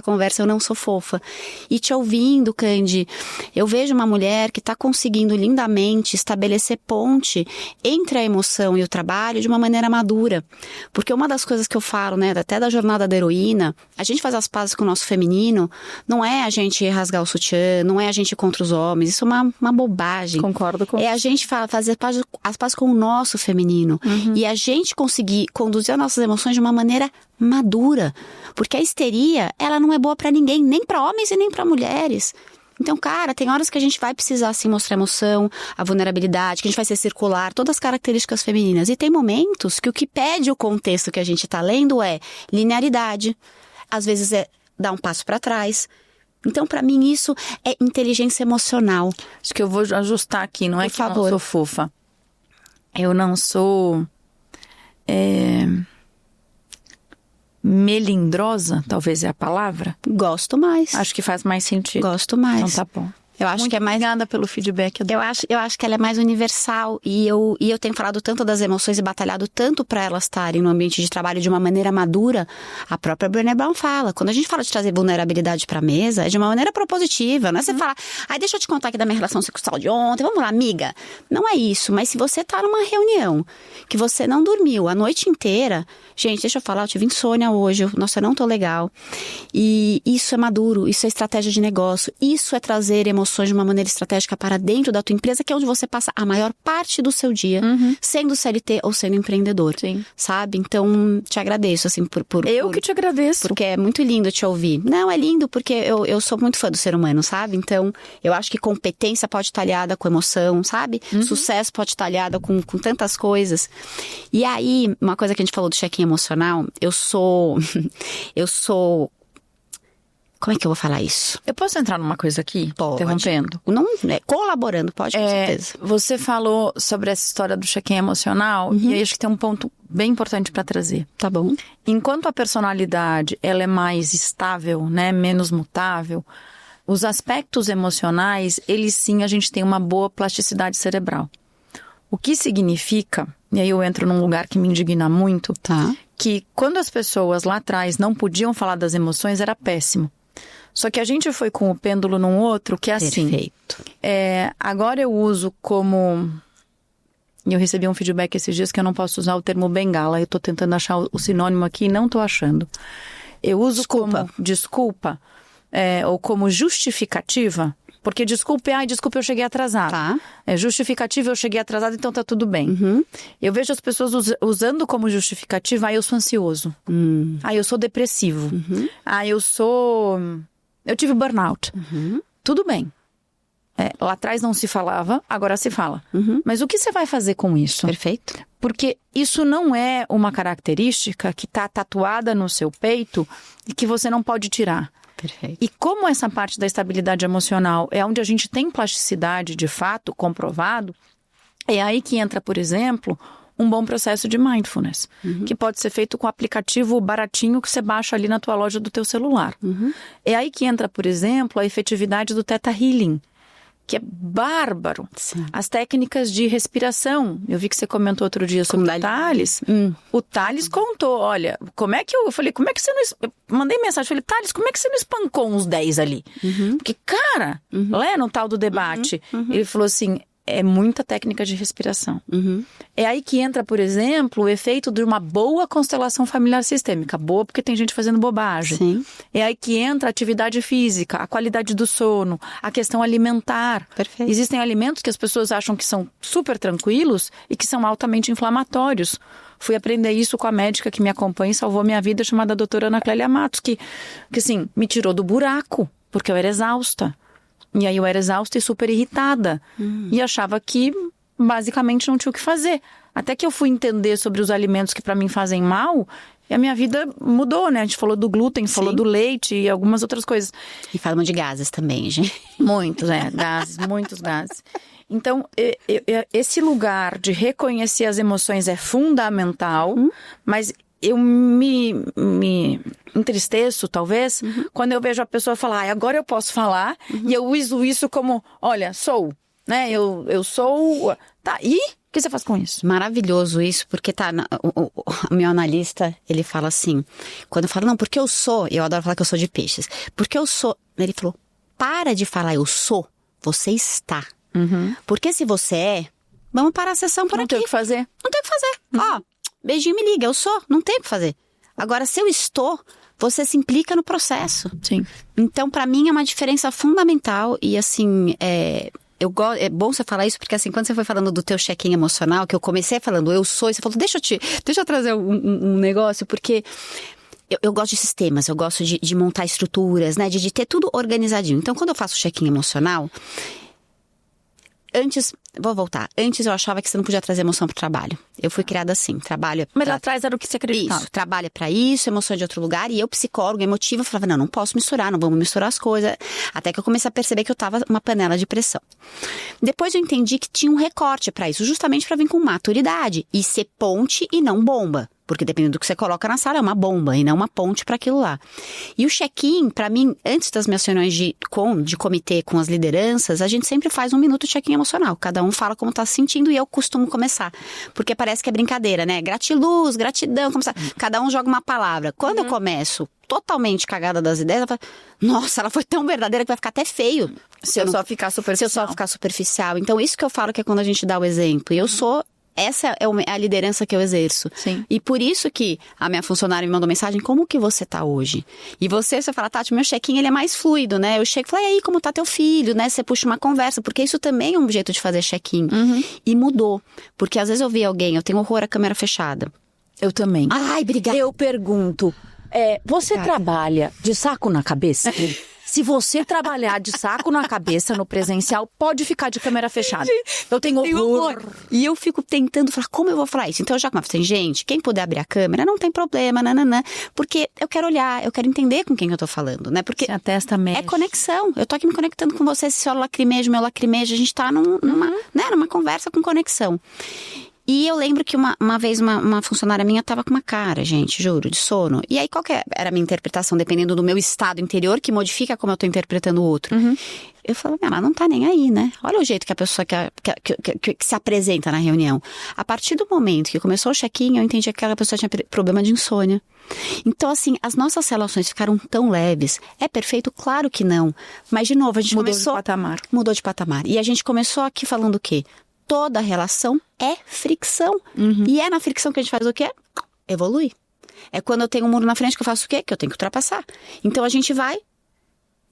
conversa, eu não sou fofa. E te ouvindo, Candy, eu vejo uma mulher que tá conseguindo lindamente estabelecer ponte entre a emoção e o trabalho de uma maneira madura. Porque uma das coisas que eu falo, né, até da jornada da heroína, a gente faz as pazes com nosso feminino não é a gente rasgar o sutiã, não é a gente ir contra os homens. Isso é uma bobagem. Concordo com É a gente fazer as pazes com o nosso feminino. E a gente conseguir conduzir as nossas emoções de uma maneira madura. Porque a histeria, ela não é boa pra ninguém, nem pra homens e nem pra mulheres. Então, cara, tem horas que a gente vai precisar, assim, mostrar emoção, a vulnerabilidade, que a gente vai ser circular, todas as características femininas. E tem momentos que o que pede o contexto que a gente tá lendo é linearidade. Às vezes é dar um passo pra trás. Então, pra mim, isso é inteligência emocional. Acho que eu vou ajustar aqui, não é Por que eu favor. não sou fofa. Eu não sou... melindrosa, talvez é a palavra. Gosto mais. Acho que faz mais sentido. Gosto mais. Então tá bom. Eu acho Muito que é mais... obrigada pelo feedback. Eu acho que ela é mais universal e eu tenho falado tanto das emoções e batalhado tanto para elas estarem no ambiente de trabalho de uma maneira madura. A própria Brené Brown fala, quando a gente fala de trazer vulnerabilidade para a mesa, é de uma maneira propositiva, não é você falar, deixa eu te contar aqui da minha relação sexual de ontem, vamos lá, amiga. Não é isso, mas se você tá numa reunião que você não dormiu a noite inteira, gente, deixa eu falar, eu tive insônia hoje, nossa, eu não tô legal. E isso é maduro, isso é estratégia de negócio, isso é trazer emoções de uma maneira estratégica para dentro da tua empresa, que é onde você passa a maior parte do seu dia, sendo CLT ou sendo empreendedor. Sim. Sabe? Então, te agradeço, assim, que te agradeço. Porque é muito lindo te ouvir. Não, é lindo porque eu sou muito fã do ser humano, sabe? Então, eu acho que competência pode estar aliada com emoção, sabe? Sucesso pode estar aliada com tantas coisas. E aí, uma coisa que a gente falou do check-in emocional, eu sou... Como é que eu vou falar isso? Eu posso entrar numa coisa aqui? Pode. Interrompendo? Não, colaborando, pode, com certeza. Você falou sobre essa história do check-in emocional, e aí acho que tem um ponto bem importante para trazer. Tá bom. Enquanto a personalidade ela é mais estável, né, menos mutável, os aspectos emocionais, eles sim, a gente tem uma boa plasticidade cerebral. O que significa, e aí eu entro num lugar que me indigna muito, Tá. que quando as pessoas lá atrás não podiam falar das emoções, era péssimo. Só que a gente foi com o pêndulo num outro que é assim. Perfeito. Agora eu uso como... E eu recebi um feedback esses dias que eu não posso usar o termo bengala. Eu tô tentando achar o sinônimo aqui e não tô achando. Eu uso como desculpa ou como justificativa. Porque desculpa eu cheguei atrasada. Tá. Justificativa, eu cheguei atrasada, então tá tudo bem. Eu vejo as pessoas usando como justificativa, eu sou ansioso. Eu sou depressivo. Eu tive burnout. Tudo bem. Lá atrás não se falava, agora se fala. Mas o que você vai fazer com isso? Perfeito. Porque isso não é uma característica que está tatuada no seu peito e que você não pode tirar. Perfeito. E como essa parte da estabilidade emocional é onde a gente tem plasticidade de fato comprovado, é aí que entra, por exemplo, um bom processo de mindfulness, que pode ser feito com o aplicativo baratinho que você baixa ali na tua loja do teu celular. É aí que entra, por exemplo, a efetividade do Theta Healing, que é bárbaro. Sim. As técnicas de respiração. Eu vi que você comentou outro dia sobre o Thales. O Thales contou, olha, como é que você não... Eu mandei mensagem, falei, Thales, como é que você não espancou uns 10 ali? Porque, cara, lá no tal do debate, ele falou assim, é muita técnica de respiração. É aí que entra, por exemplo, o efeito de uma boa constelação familiar sistêmica. Boa porque tem gente fazendo bobagem. Sim. É aí que entra a atividade física, a qualidade do sono, a questão alimentar. Perfeito. Existem alimentos que as pessoas acham que são super tranquilos e que são altamente inflamatórios. Fui aprender isso com a médica que me acompanha e salvou minha vida, chamada doutora Ana Clélia Matos, que assim, me tirou do buraco, porque eu era exausta. E aí eu era exausta e super irritada. E achava que basicamente não tinha o que fazer. Até que eu fui entender sobre os alimentos que para mim fazem mal, e a minha vida mudou, né? A gente falou do glúten, falou do leite e algumas outras coisas. E falamos de gases também, gente. Muitos, gases, muitos gases. Então, esse lugar de reconhecer as emoções é fundamental, mas eu me entristeço, talvez, quando eu vejo a pessoa falar, agora eu posso falar, e eu uso isso como, olha, sou, né? Eu sou... Tá, e o que você faz com isso? Maravilhoso isso, porque o meu analista, ele fala assim, quando eu falo, não, porque eu sou, eu adoro falar que eu sou de peixes, porque eu sou, ele falou, para de falar eu sou, você está. Porque se você é, vamos parar a sessão por aqui. Não tem o que fazer. Não tem o que fazer. Ó, beijinho, me liga, eu sou, não tem o que fazer. Agora, se eu estou, você se implica no processo. Sim. Então, para mim, é uma diferença fundamental e, assim, é bom você falar isso, porque assim, quando você foi falando do teu check-in emocional, que eu comecei falando eu sou, e você falou, deixa eu trazer um negócio, porque eu gosto de sistemas, eu gosto de montar estruturas, né, de ter tudo organizadinho. Então, quando eu faço check-in emocional, antes eu achava que você não podia trazer emoção pro trabalho. Eu fui criada assim, trabalho... Mas lá atrás era o que você acreditava. Isso, trabalho pra isso, emoção de outro lugar. E eu, psicóloga, emotiva, falava, não posso misturar, não vamos misturar as coisas. Até que eu comecei a perceber que eu tava uma panela de pressão. Depois eu entendi que tinha um recorte pra isso, justamente pra vir com maturidade. E ser ponte e não bomba. Porque dependendo do que você coloca na sala, é uma bomba e não uma ponte para aquilo lá. E o check-in, para mim, antes das minhas reuniões de comitê com as lideranças, a gente sempre faz 1 minuto de check-in emocional. Cada um fala como tá se sentindo e eu costumo começar. Porque parece que é brincadeira, né? Gratiluz, gratidão, começar. Cada um joga uma palavra. Quando eu começo totalmente cagada das ideias, eu falo, nossa, ela foi tão verdadeira que vai ficar até feio. Se eu só ficar superficial. Então, isso que eu falo que é quando a gente dá o exemplo. E eu sou... Essa é a liderança que eu exerço. Sim. E por isso que a minha funcionária me mandou mensagem, como que você tá hoje? E você fala, Tati, meu check-in ele é mais fluido, né? Eu chego e falo, e aí, como tá teu filho, né? Você puxa uma conversa, porque isso também é um jeito de fazer check-in. E mudou. Porque às vezes eu vi alguém, eu tenho horror à câmera fechada. Eu também. Ai, obrigada. Eu pergunto, você trabalha de saco na cabeça? Se você trabalhar de saco na cabeça no presencial, pode ficar de câmera fechada. Eu tenho horror. E eu fico tentando falar, como eu vou falar isso? Então eu já começo assim, gente, quem puder abrir a câmera, não tem problema, nananã. Porque eu quero olhar, eu quero entender com quem eu tô falando, né? Porque a testa mexe. É conexão. Eu tô aqui me conectando com você, se o seu lacrimeja, meu lacrimeja, a gente tá numa conversa com conexão. E eu lembro que uma vez uma funcionária minha tava com uma cara, gente, juro, de sono. E aí qual que era a minha interpretação, dependendo do meu estado interior, que modifica como eu tô interpretando o outro. Eu falo, ela não tá nem aí, né? Olha o jeito que a pessoa que se apresenta na reunião. A partir do momento que começou o check-in, eu entendi que aquela pessoa tinha problema de insônia. Então, assim, as nossas relações ficaram tão leves. É perfeito? Claro que não. Mas, de novo, a gente começou... Mudou de patamar. E a gente começou aqui falando o quê? Toda relação é fricção. E é na fricção que a gente faz o quê? Evolui. É quando eu tenho um muro na frente que eu faço o quê? Que eu tenho que ultrapassar. Então a gente vai.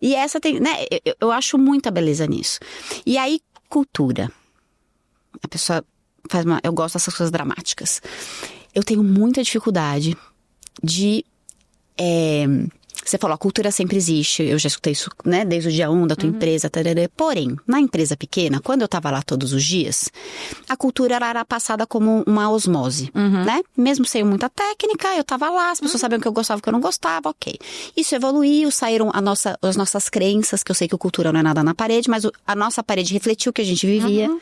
E essa tem, né? Eu acho muita beleza nisso. E aí, cultura. A pessoa faz eu gosto dessas coisas dramáticas. Eu tenho muita dificuldade de... Você falou, a cultura sempre existe, eu já escutei isso, né, desde o dia 1 da tua empresa, tarará. Porém, na empresa pequena, quando eu tava lá todos os dias, a cultura ela era passada como uma osmose, né? Mesmo sem muita técnica, eu tava lá, as pessoas sabiam que eu gostava, que eu não gostava, ok. Isso evoluiu, saíram as nossas crenças, que eu sei que o cultura não é nada na parede, mas a nossa parede refletiu o que a gente vivia.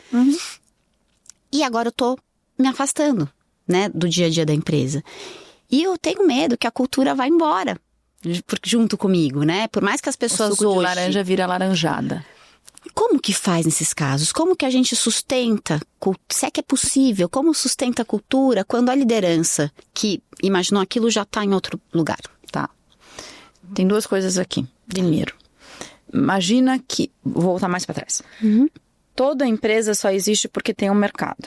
E agora eu tô me afastando, né, do dia a dia da empresa. E eu tenho medo que a cultura vá embora. Junto comigo, né? Por mais que as pessoas o suco hoje... de laranja vira laranjada. Como que faz nesses casos? Como que a gente sustenta, se é que é possível, como sustenta a cultura quando a liderança que imaginou aquilo já está em outro lugar? Tá. Tem 2 coisas aqui. Primeiro, imagina que... Vou voltar mais para trás. Toda empresa só existe porque tem um mercado.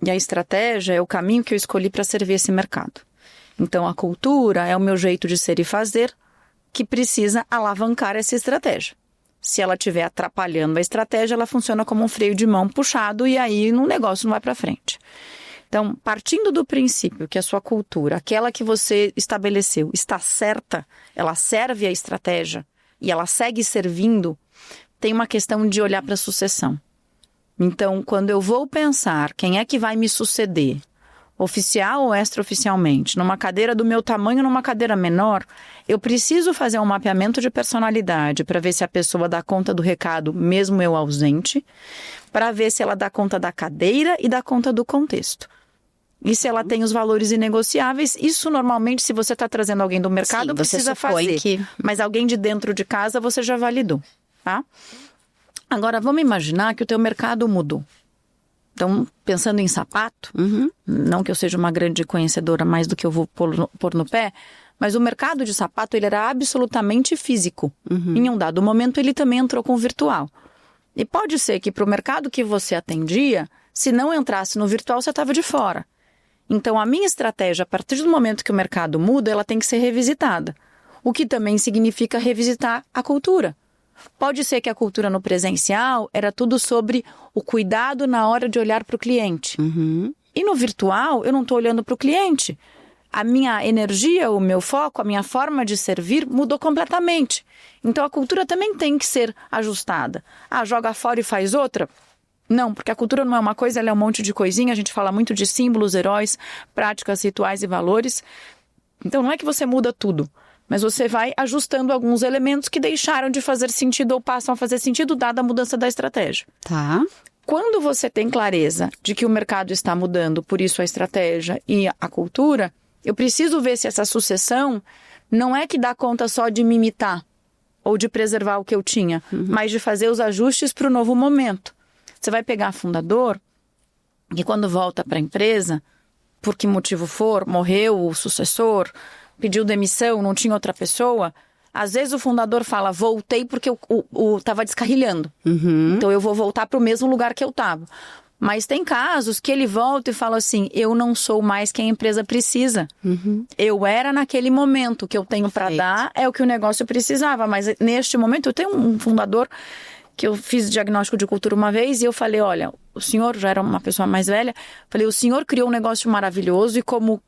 E a estratégia é o caminho que eu escolhi para servir esse mercado. Então, a cultura é o meu jeito de ser e fazer que precisa alavancar essa estratégia. Se ela estiver atrapalhando a estratégia, ela funciona como um freio de mão puxado e aí o negócio não vai para frente. Então, partindo do princípio que a sua cultura, aquela que você estabeleceu, está certa, ela serve à estratégia e ela segue servindo, tem uma questão de olhar para a sucessão. Então, quando eu vou pensar quem é que vai me suceder, oficial ou extraoficialmente, numa cadeira do meu tamanho, numa cadeira menor, eu preciso fazer um mapeamento de personalidade para ver se a pessoa dá conta do recado, mesmo eu ausente, para ver se ela dá conta da cadeira e dá conta do contexto. E se ela tem os valores inegociáveis, isso normalmente, se você está trazendo alguém do mercado, precisa fazer. Mas alguém de dentro de casa, você já validou, tá? Agora, vamos imaginar que o teu mercado mudou. Então, pensando em sapato, não que eu seja uma grande conhecedora mais do que eu vou pôr no pé, mas o mercado de sapato ele era absolutamente físico. Em um dado momento, ele também entrou com o virtual. E pode ser que para o mercado que você atendia, se não entrasse no virtual, você estava de fora. Então, a minha estratégia, a partir do momento que o mercado muda, ela tem que ser revisitada. O que também significa revisitar a cultura. Pode ser que a cultura no presencial era tudo sobre o cuidado na hora de olhar para o cliente. E no virtual, eu não estou olhando para o cliente. A minha energia, o meu foco, a minha forma de servir mudou completamente. Então, a cultura também tem que ser ajustada. Joga fora e faz outra? Não, porque a cultura não é uma coisa, ela é um monte de coisinha. A gente fala muito de símbolos, heróis, práticas, rituais e valores. Então, não é que você muda tudo, mas você vai ajustando alguns elementos que deixaram de fazer sentido ou passam a fazer sentido dada a mudança da estratégia. Tá. Quando você tem clareza de que o mercado está mudando, por isso a estratégia e a cultura, eu preciso ver se essa sucessão não é que dá conta só de me imitar ou de preservar o que eu tinha, mas de fazer os ajustes para o novo momento. Você vai pegar fundador e quando volta para a empresa, por que motivo for, morreu o sucessor, pediu demissão, não tinha outra pessoa, às vezes o fundador fala, voltei porque eu estava descarrilhando. Então eu vou voltar para o mesmo lugar que eu estava. Mas tem casos que ele volta e fala assim, eu não sou mais quem a empresa precisa. Eu era naquele momento, o que eu tenho para dar é o que o negócio precisava. Mas neste momento, eu tenho um fundador que eu fiz diagnóstico de cultura uma vez e eu falei, olha, o senhor já era uma pessoa mais velha, falei, o senhor criou um negócio maravilhoso e como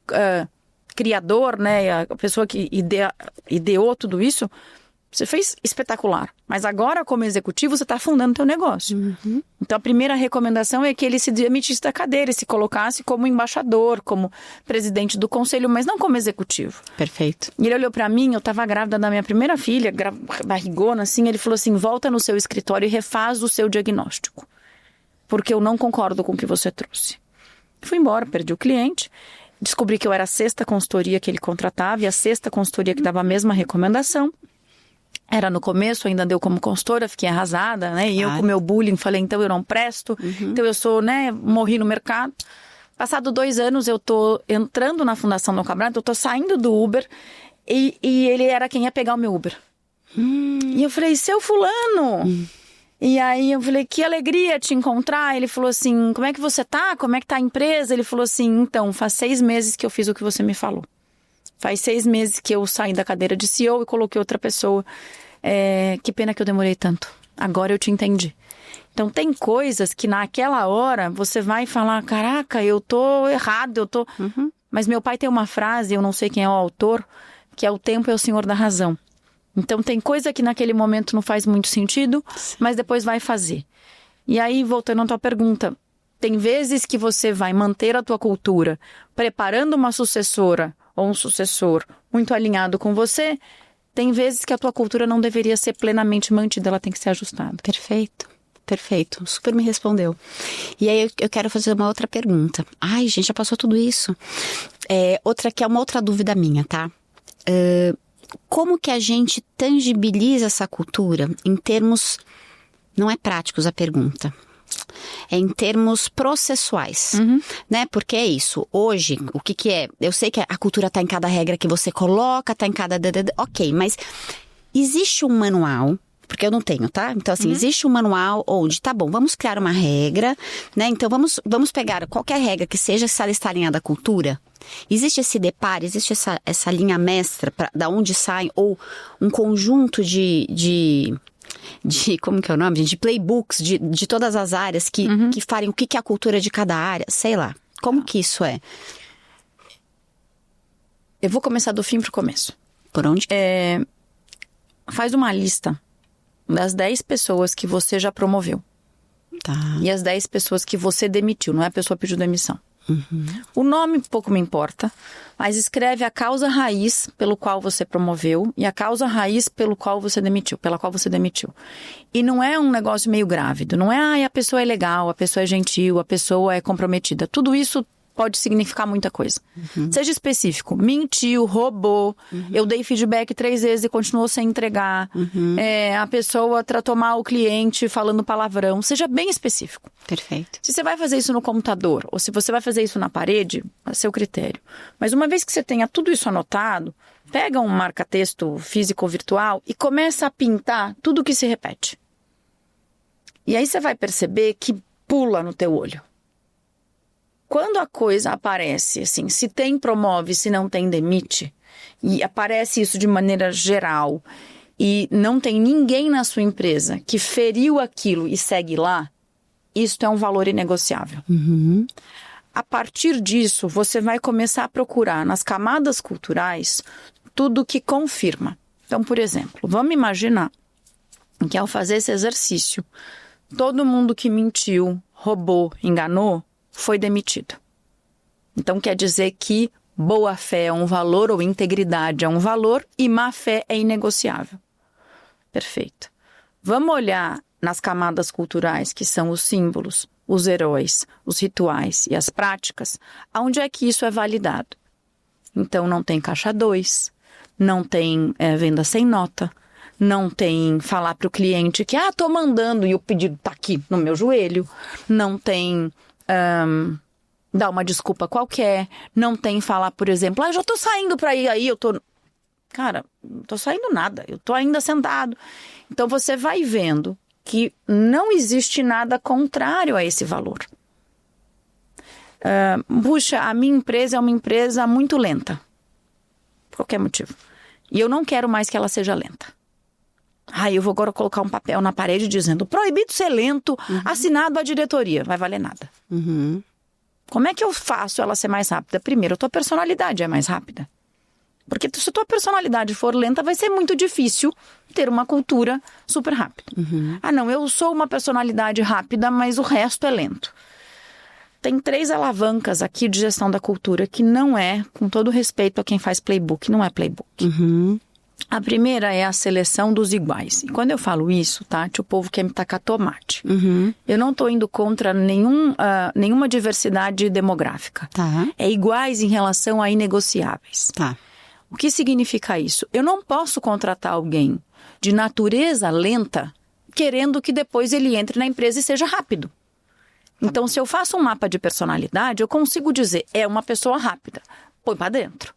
criador, né, a pessoa que ideou tudo isso, você fez espetacular. Mas agora, como executivo, você está afundando o teu negócio. Então, a primeira recomendação é que ele se demitisse da cadeira e se colocasse como embaixador, como presidente do conselho, mas não como executivo. Perfeito. E ele olhou para mim, eu estava grávida da minha primeira filha, barrigona, assim, ele falou assim, volta no seu escritório e refaz o seu diagnóstico. Porque eu não concordo com o que você trouxe. Fui embora, perdi o cliente. Descobri que eu era a 6ª consultoria que ele contratava e a 6ª consultoria que dava a mesma recomendação. Era no começo, ainda deu como consultora, fiquei arrasada, né? E eu com o meu bullying falei, então eu não presto, então eu sou, né? Morri no mercado. Passado 2 anos, eu tô entrando na Fundação Dom Cabral, eu tô saindo do Uber e ele era quem ia pegar o meu Uber. E eu falei, seu fulano... E aí eu falei, que alegria te encontrar. Ele falou assim, como é que você tá? Como é que tá a empresa? Ele falou assim, então, faz 6 meses que eu fiz o que você me falou. Faz 6 meses que eu saí da cadeira de CEO e coloquei outra pessoa. Que pena que eu demorei tanto. Agora eu te entendi. Então tem coisas que naquela hora você vai falar, caraca, eu tô errado, eu tô... Mas meu pai tem uma frase, eu não sei quem é o autor, que é o tempo é o senhor da razão. Então tem coisa que naquele momento não faz muito sentido, mas depois vai fazer. E aí, voltando à tua pergunta, tem vezes que você vai manter a tua cultura preparando uma sucessora ou um sucessor muito alinhado com você, tem vezes que a tua cultura não deveria ser plenamente mantida, ela tem que ser ajustada. Perfeito, perfeito. Super me respondeu. E aí eu quero fazer uma outra pergunta. Ai, gente, já passou tudo isso. Outra que é uma outra dúvida minha, tá? Como que a gente tangibiliza essa cultura em termos, não é práticos a pergunta, é em termos processuais, né? Porque é isso, hoje, o que é? Eu sei que a cultura tá em cada regra que você coloca, tá em cada... Ok, mas existe um manual... Porque eu não tenho, tá? Então, assim, existe um manual onde, tá bom, vamos criar uma regra, né? Então, vamos pegar qualquer regra que seja, se ela está alinhada à cultura. Existe esse deparo, existe essa linha mestra da onde sai, ou um conjunto de como que é o nome? De playbooks de todas as áreas que falem o que é a cultura de cada área, sei lá. Como que isso é? Eu vou começar do fim pro começo. Por onde? Faz uma lista das 10 pessoas que você já promoveu. Tá. E as 10 pessoas que você demitiu, não é a pessoa que pediu demissão. O nome pouco me importa, mas escreve a causa raiz pelo qual você promoveu e a causa raiz pela qual você demitiu. E não é um negócio meio grávido, não é a pessoa é legal, a pessoa é gentil, a pessoa é comprometida. Tudo isso pode significar muita coisa. Seja específico, mentiu, roubou, eu dei feedback 3 vezes e continuou sem entregar, a pessoa tratou mal o cliente falando palavrão, seja bem específico. Perfeito. Se você vai fazer isso no computador ou se você vai fazer isso na parede, é seu critério. Mas uma vez que você tenha tudo isso anotado, pega um marca-texto físico ou virtual e começa a pintar tudo que se repete. E aí você vai perceber que pula no teu olho. quando a coisa aparece, assim, se tem, promove, se não tem, demite, e aparece isso de maneira geral, e não tem ninguém na sua empresa que feriu aquilo e segue lá, isso é um valor inegociável. A partir disso, você vai começar a procurar nas camadas culturais tudo que confirma. Então, por exemplo, vamos imaginar que ao fazer esse exercício, todo mundo que mentiu, roubou, enganou, foi demitido. Então quer dizer que boa-fé é um valor ou integridade é um valor e má-fé é inegociável. Perfeito. Vamos olhar nas camadas culturais, que são os símbolos, os heróis, os rituais e as práticas, aonde é que isso é validado? Então não tem caixa 2, não tem venda sem nota, não tem falar para o cliente que tô mandando e o pedido tá aqui no meu joelho, não tem dar uma desculpa qualquer, não tem falar, por exemplo, eu já tô saindo para ir aí, eu tô... Cara, não tô saindo nada, eu tô ainda sentado. Então você vai vendo que não existe nada contrário a esse valor. Puxa, a minha empresa é uma empresa muito lenta. Por qualquer motivo. E eu não quero mais que ela seja lenta. Eu vou agora colocar um papel na parede dizendo proibido ser lento, assinado à diretoria. Vai valer nada. Como é que eu faço ela ser mais rápida? Primeiro, a tua personalidade é mais rápida. Porque se a tua personalidade for lenta, vai ser muito difícil ter uma cultura super rápida. Não, eu sou uma personalidade rápida, mas o resto é lento. Tem 3 alavancas aqui de gestão da cultura que não é, com todo respeito a quem faz playbook, não é playbook. A primeira é a seleção dos iguais. E quando eu falo isso, Tati, o povo quer me tacar tomate. Eu não estou indo contra nenhuma diversidade demográfica. É iguais em relação a inegociáveis. O que significa isso? Eu não posso contratar alguém de natureza lenta querendo que depois ele entre na empresa e seja rápido. Então, se eu faço um mapa de personalidade, eu consigo dizer, é uma pessoa rápida. Põe pra dentro.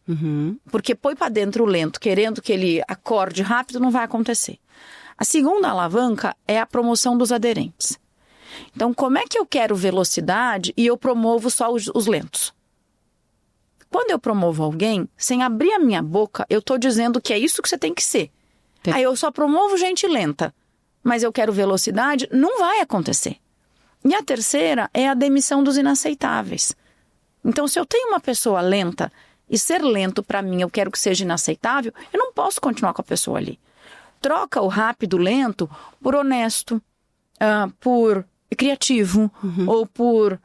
Porque põe pra dentro o lento, querendo que ele acorde rápido, não vai acontecer. A segunda alavanca é a promoção dos aderentes. Então, como é que eu quero velocidade e eu promovo só os lentos? Quando eu promovo alguém, sem abrir a minha boca, eu tô dizendo que é isso que você tem que ser. Aí eu só promovo gente lenta, mas eu quero velocidade, não vai acontecer. E a terceira é a demissão dos inaceitáveis. Então, se eu tenho uma pessoa lenta e ser lento para mim eu quero que seja inaceitável, eu não posso continuar com a pessoa ali. Troca o rápido, lento, por honesto, por criativo, ou por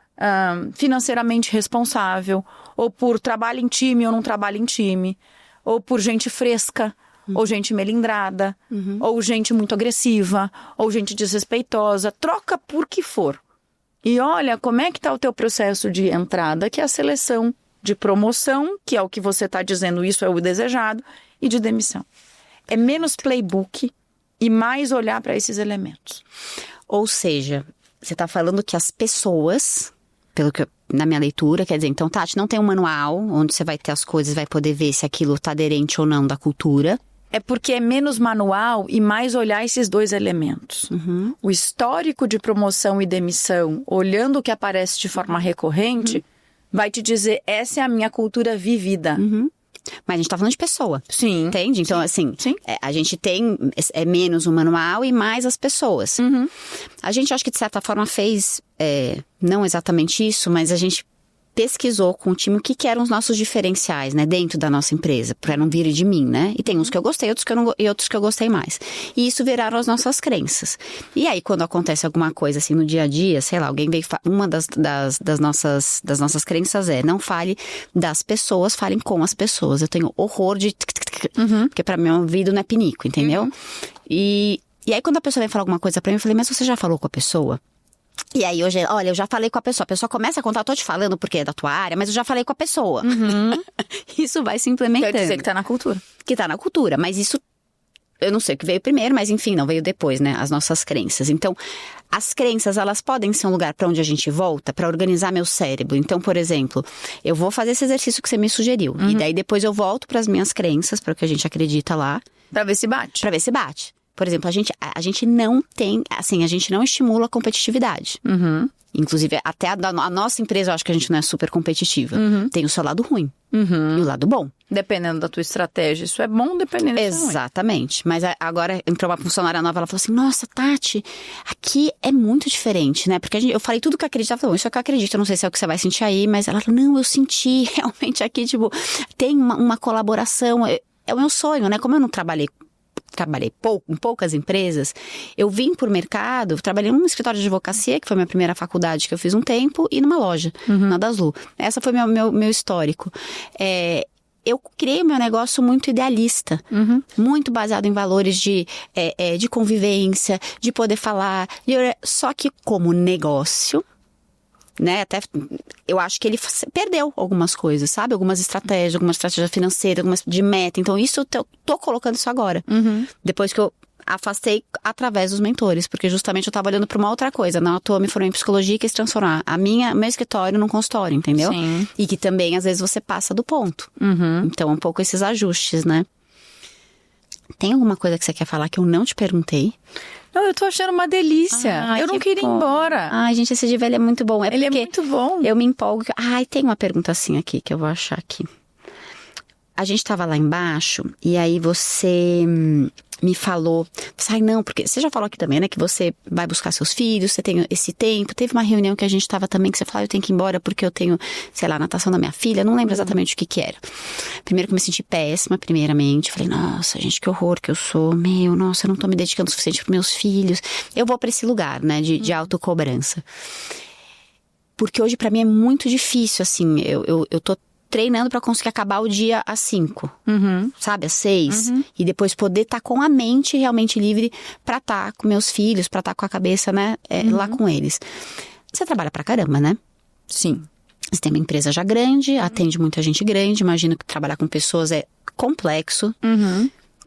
financeiramente responsável, ou por trabalho em time ou não trabalho em time, ou por gente fresca, ou gente melindrada, ou gente muito agressiva, ou gente desrespeitosa. Troca por que for. E olha como é que está o teu processo de entrada, que é a seleção de promoção, que é o que você está dizendo, isso é o desejado, e de demissão. É menos playbook e mais olhar para esses elementos. Ou seja, você está falando que as pessoas, pelo que na minha leitura, quer dizer, então, Tati, não tem um manual onde você vai ter as coisas, vai poder ver se aquilo está aderente ou não da cultura. É porque é menos manual e mais olhar esses 2 elementos. O histórico de promoção e demissão, olhando o que aparece de forma recorrente, vai te dizer, essa é a minha cultura vivida. Mas a gente tá falando de pessoa. Sim. Entende? Então, assim, a gente tem menos o manual e mais as pessoas. A gente, acho que de certa forma fez, não exatamente isso, mas a gente pesquisou com o time o que eram os nossos diferenciais, né, dentro da nossa empresa, para não vir de mim, né? E tem uns que eu gostei, outros que eu não, e outros que eu gostei mais. E isso viraram as nossas crenças. E aí, quando acontece alguma coisa assim no dia a dia, sei lá, alguém veio, uma das nossas crenças é, não fale das pessoas, falem com as pessoas. Eu tenho horror de... Porque pra mim, o ouvido não é pinico, entendeu? E aí, quando a pessoa vem falar alguma coisa pra mim, eu falei, mas você já falou com a pessoa? E aí, hoje, olha, eu já falei com a pessoa começa a contar, eu tô te falando porque é da tua área, mas eu já falei com a pessoa. Isso vai se implementando. Quer dizer que tá na cultura. Que tá na cultura, mas isso, eu não sei o que veio primeiro, mas enfim, não veio depois, né, as nossas crenças. Então, as crenças, elas podem ser um lugar pra onde a gente volta, pra organizar meu cérebro. Então, por exemplo, eu vou fazer esse exercício que você me sugeriu, e daí depois eu volto pras minhas crenças, para o que a gente acredita lá. Pra ver se bate. Pra ver se bate. Por exemplo, a gente não tem, assim, a gente não estimula a competitividade. Inclusive, até a nossa empresa, eu acho que a gente não é super competitiva. Tem o seu lado ruim e o lado bom. Dependendo da tua estratégia. Isso é bom, dependendo da sua. Exatamente. Mas agora entrou uma funcionária nova, ela falou assim, nossa, Tati, aqui é muito diferente, né? Porque eu falei tudo que eu acreditava, falou, isso é o que eu acredito, eu não sei se é o que você vai sentir aí, mas ela falou, não, eu senti realmente aqui, tipo, tem uma colaboração, é o meu sonho, né? Como eu não trabalhei em poucas empresas, eu vim por mercado, trabalhei num escritório de advocacia, que foi a minha primeira faculdade que eu fiz um tempo, e numa loja, na Daslu. Essa foi meu histórico. Eu criei meu negócio muito idealista, muito baseado em valores de convivência, de poder falar, só que como negócio, né, até eu acho que ele perdeu algumas coisas, sabe? Algumas estratégias financeiras, algumas de meta. Então isso eu tô colocando isso agora. Depois que eu afastei através dos mentores, porque justamente eu tava olhando pra uma outra coisa. Não, eu me formei em psicologia e quis transformar meu escritório num consultório, entendeu? Sim. E que também às vezes você passa do ponto. Então um pouco esses ajustes, né? Tem alguma coisa que você quer falar que eu não te perguntei? Não, eu tô achando uma delícia. Ai, eu não queria ir embora. Ai, gente, esse de velho é muito bom. Ele é muito bom. Eu me empolgo. Ai, tem uma pergunta assim aqui que eu vou achar aqui. A gente tava lá embaixo e aí você me falou, ai não, porque você já falou aqui também, né, que você vai buscar seus filhos, você tem esse tempo. Teve uma reunião que a gente tava também, que você falou, eu tenho que ir embora porque eu tenho, sei lá, natação da minha filha, não lembro exatamente o que era. Primeiro que eu me senti péssima, primeiramente, falei, nossa, gente, que horror que eu sou, nossa, eu não tô me dedicando o suficiente pros meus filhos. Eu vou pra esse lugar, né, de autocobrança. Porque hoje pra mim é muito difícil, assim, eu tô treinando pra conseguir acabar o dia às 5, sabe, às 6. E depois poder estar com a mente realmente livre pra estar com meus filhos, pra estar com a cabeça, né, lá com eles. Você trabalha pra caramba, né? Sim. Você tem uma empresa já grande, atende muita gente grande, imagino que trabalhar com pessoas é complexo.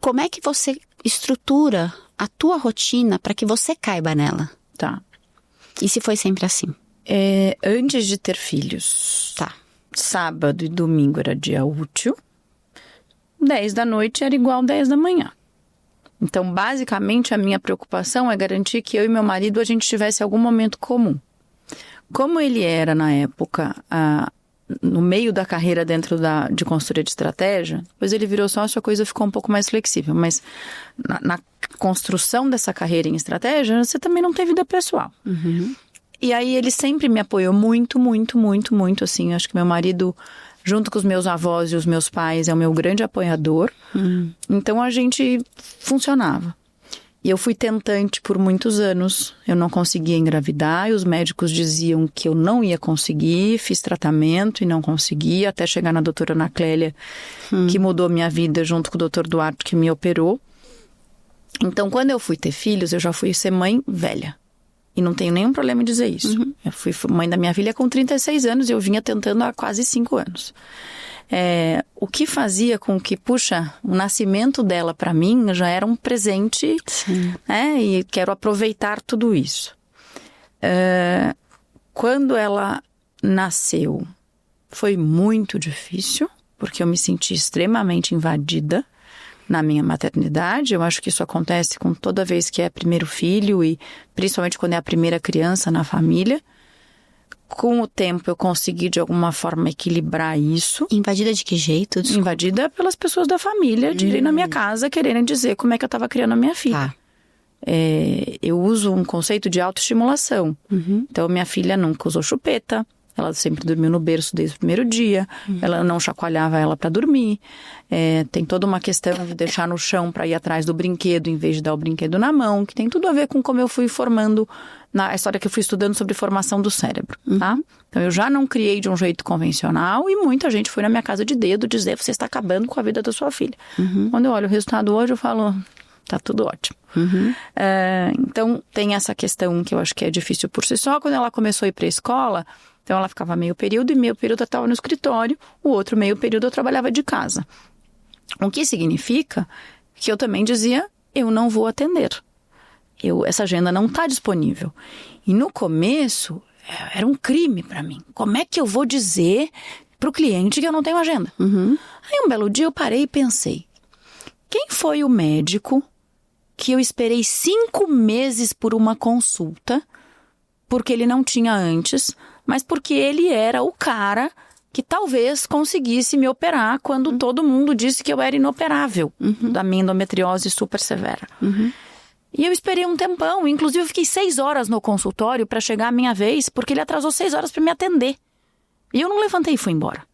Como é que você estrutura a tua rotina pra que você caiba nela? Tá. E se foi sempre assim? Antes de ter filhos. Tá. Sábado e domingo era dia útil. 10 da noite era igual 10 da manhã. Então, basicamente, a minha preocupação é garantir que eu e meu marido a gente tivesse algum momento comum. Como ele era, na época, no meio da carreira dentro de consultoria de estratégia, depois ele virou sócio, a coisa ficou um pouco mais flexível. Mas na construção dessa carreira em estratégia, você também não tem vida pessoal. E aí ele sempre me apoiou muito, muito, muito, muito, assim. Acho que meu marido, junto com os meus avós e os meus pais, é o meu grande apoiador. Então a gente funcionava. E eu fui tentante por muitos anos. Eu não conseguia engravidar e os médicos diziam que eu não ia conseguir. Fiz tratamento e não consegui, até chegar na doutora Ana Clélia, que mudou minha vida junto com o doutor Duarte, que me operou. Então, quando eu fui ter filhos, eu já fui ser mãe velha. E não tenho nenhum problema em dizer isso. Eu fui mãe da minha filha com 36 anos e eu vinha tentando há quase 5 anos. O que fazia com que, puxa, o nascimento dela para mim já era um presente, né? E quero aproveitar tudo isso. Quando ela nasceu, foi muito difícil, porque eu me senti extremamente invadida na minha maternidade. Eu acho que isso acontece com toda vez que é primeiro filho e principalmente quando é a primeira criança na família. Com o tempo eu consegui de alguma forma equilibrar isso. Invadida de que jeito? Desculpa. Invadida pelas pessoas da família, de irem na minha casa quererem dizer como é que eu estava criando a minha filha. Eu uso um conceito de autoestimulação. Então minha filha nunca usou chupeta. Ela sempre dormiu no berço desde o primeiro dia. Ela não chacoalhava ela para dormir. Tem toda uma questão de deixar no chão para ir atrás do brinquedo em vez de dar o brinquedo na mão, que tem tudo a ver com como eu fui formando, na história que eu fui estudando sobre formação do cérebro, tá? Então eu já não criei de um jeito convencional e muita gente foi na minha casa de dedo dizer, você está acabando com a vida da sua filha. Quando eu olho o resultado hoje, eu falo, tá tudo ótimo. Então tem essa questão que eu acho que é difícil por si só. Quando ela começou a ir para a escola, então ela ficava meio período e meio período eu estava no escritório, o outro meio período eu trabalhava de casa. O que significa que eu também dizia, eu não vou atender. Essa agenda não está disponível. E no começo, era um crime para mim. Como é que eu vou dizer para o cliente que eu não tenho agenda? Aí um belo dia eu parei e pensei, quem foi o médico que eu esperei 5 meses por uma consulta, porque ele não tinha antes, mas porque ele era o cara que talvez conseguisse me operar quando todo mundo disse que eu era inoperável da minha endometriose super severa. E eu esperei um tempão, inclusive eu fiquei 6 horas no consultório para chegar a minha vez, porque ele atrasou 6 horas para me atender. E eu não levantei e fui embora.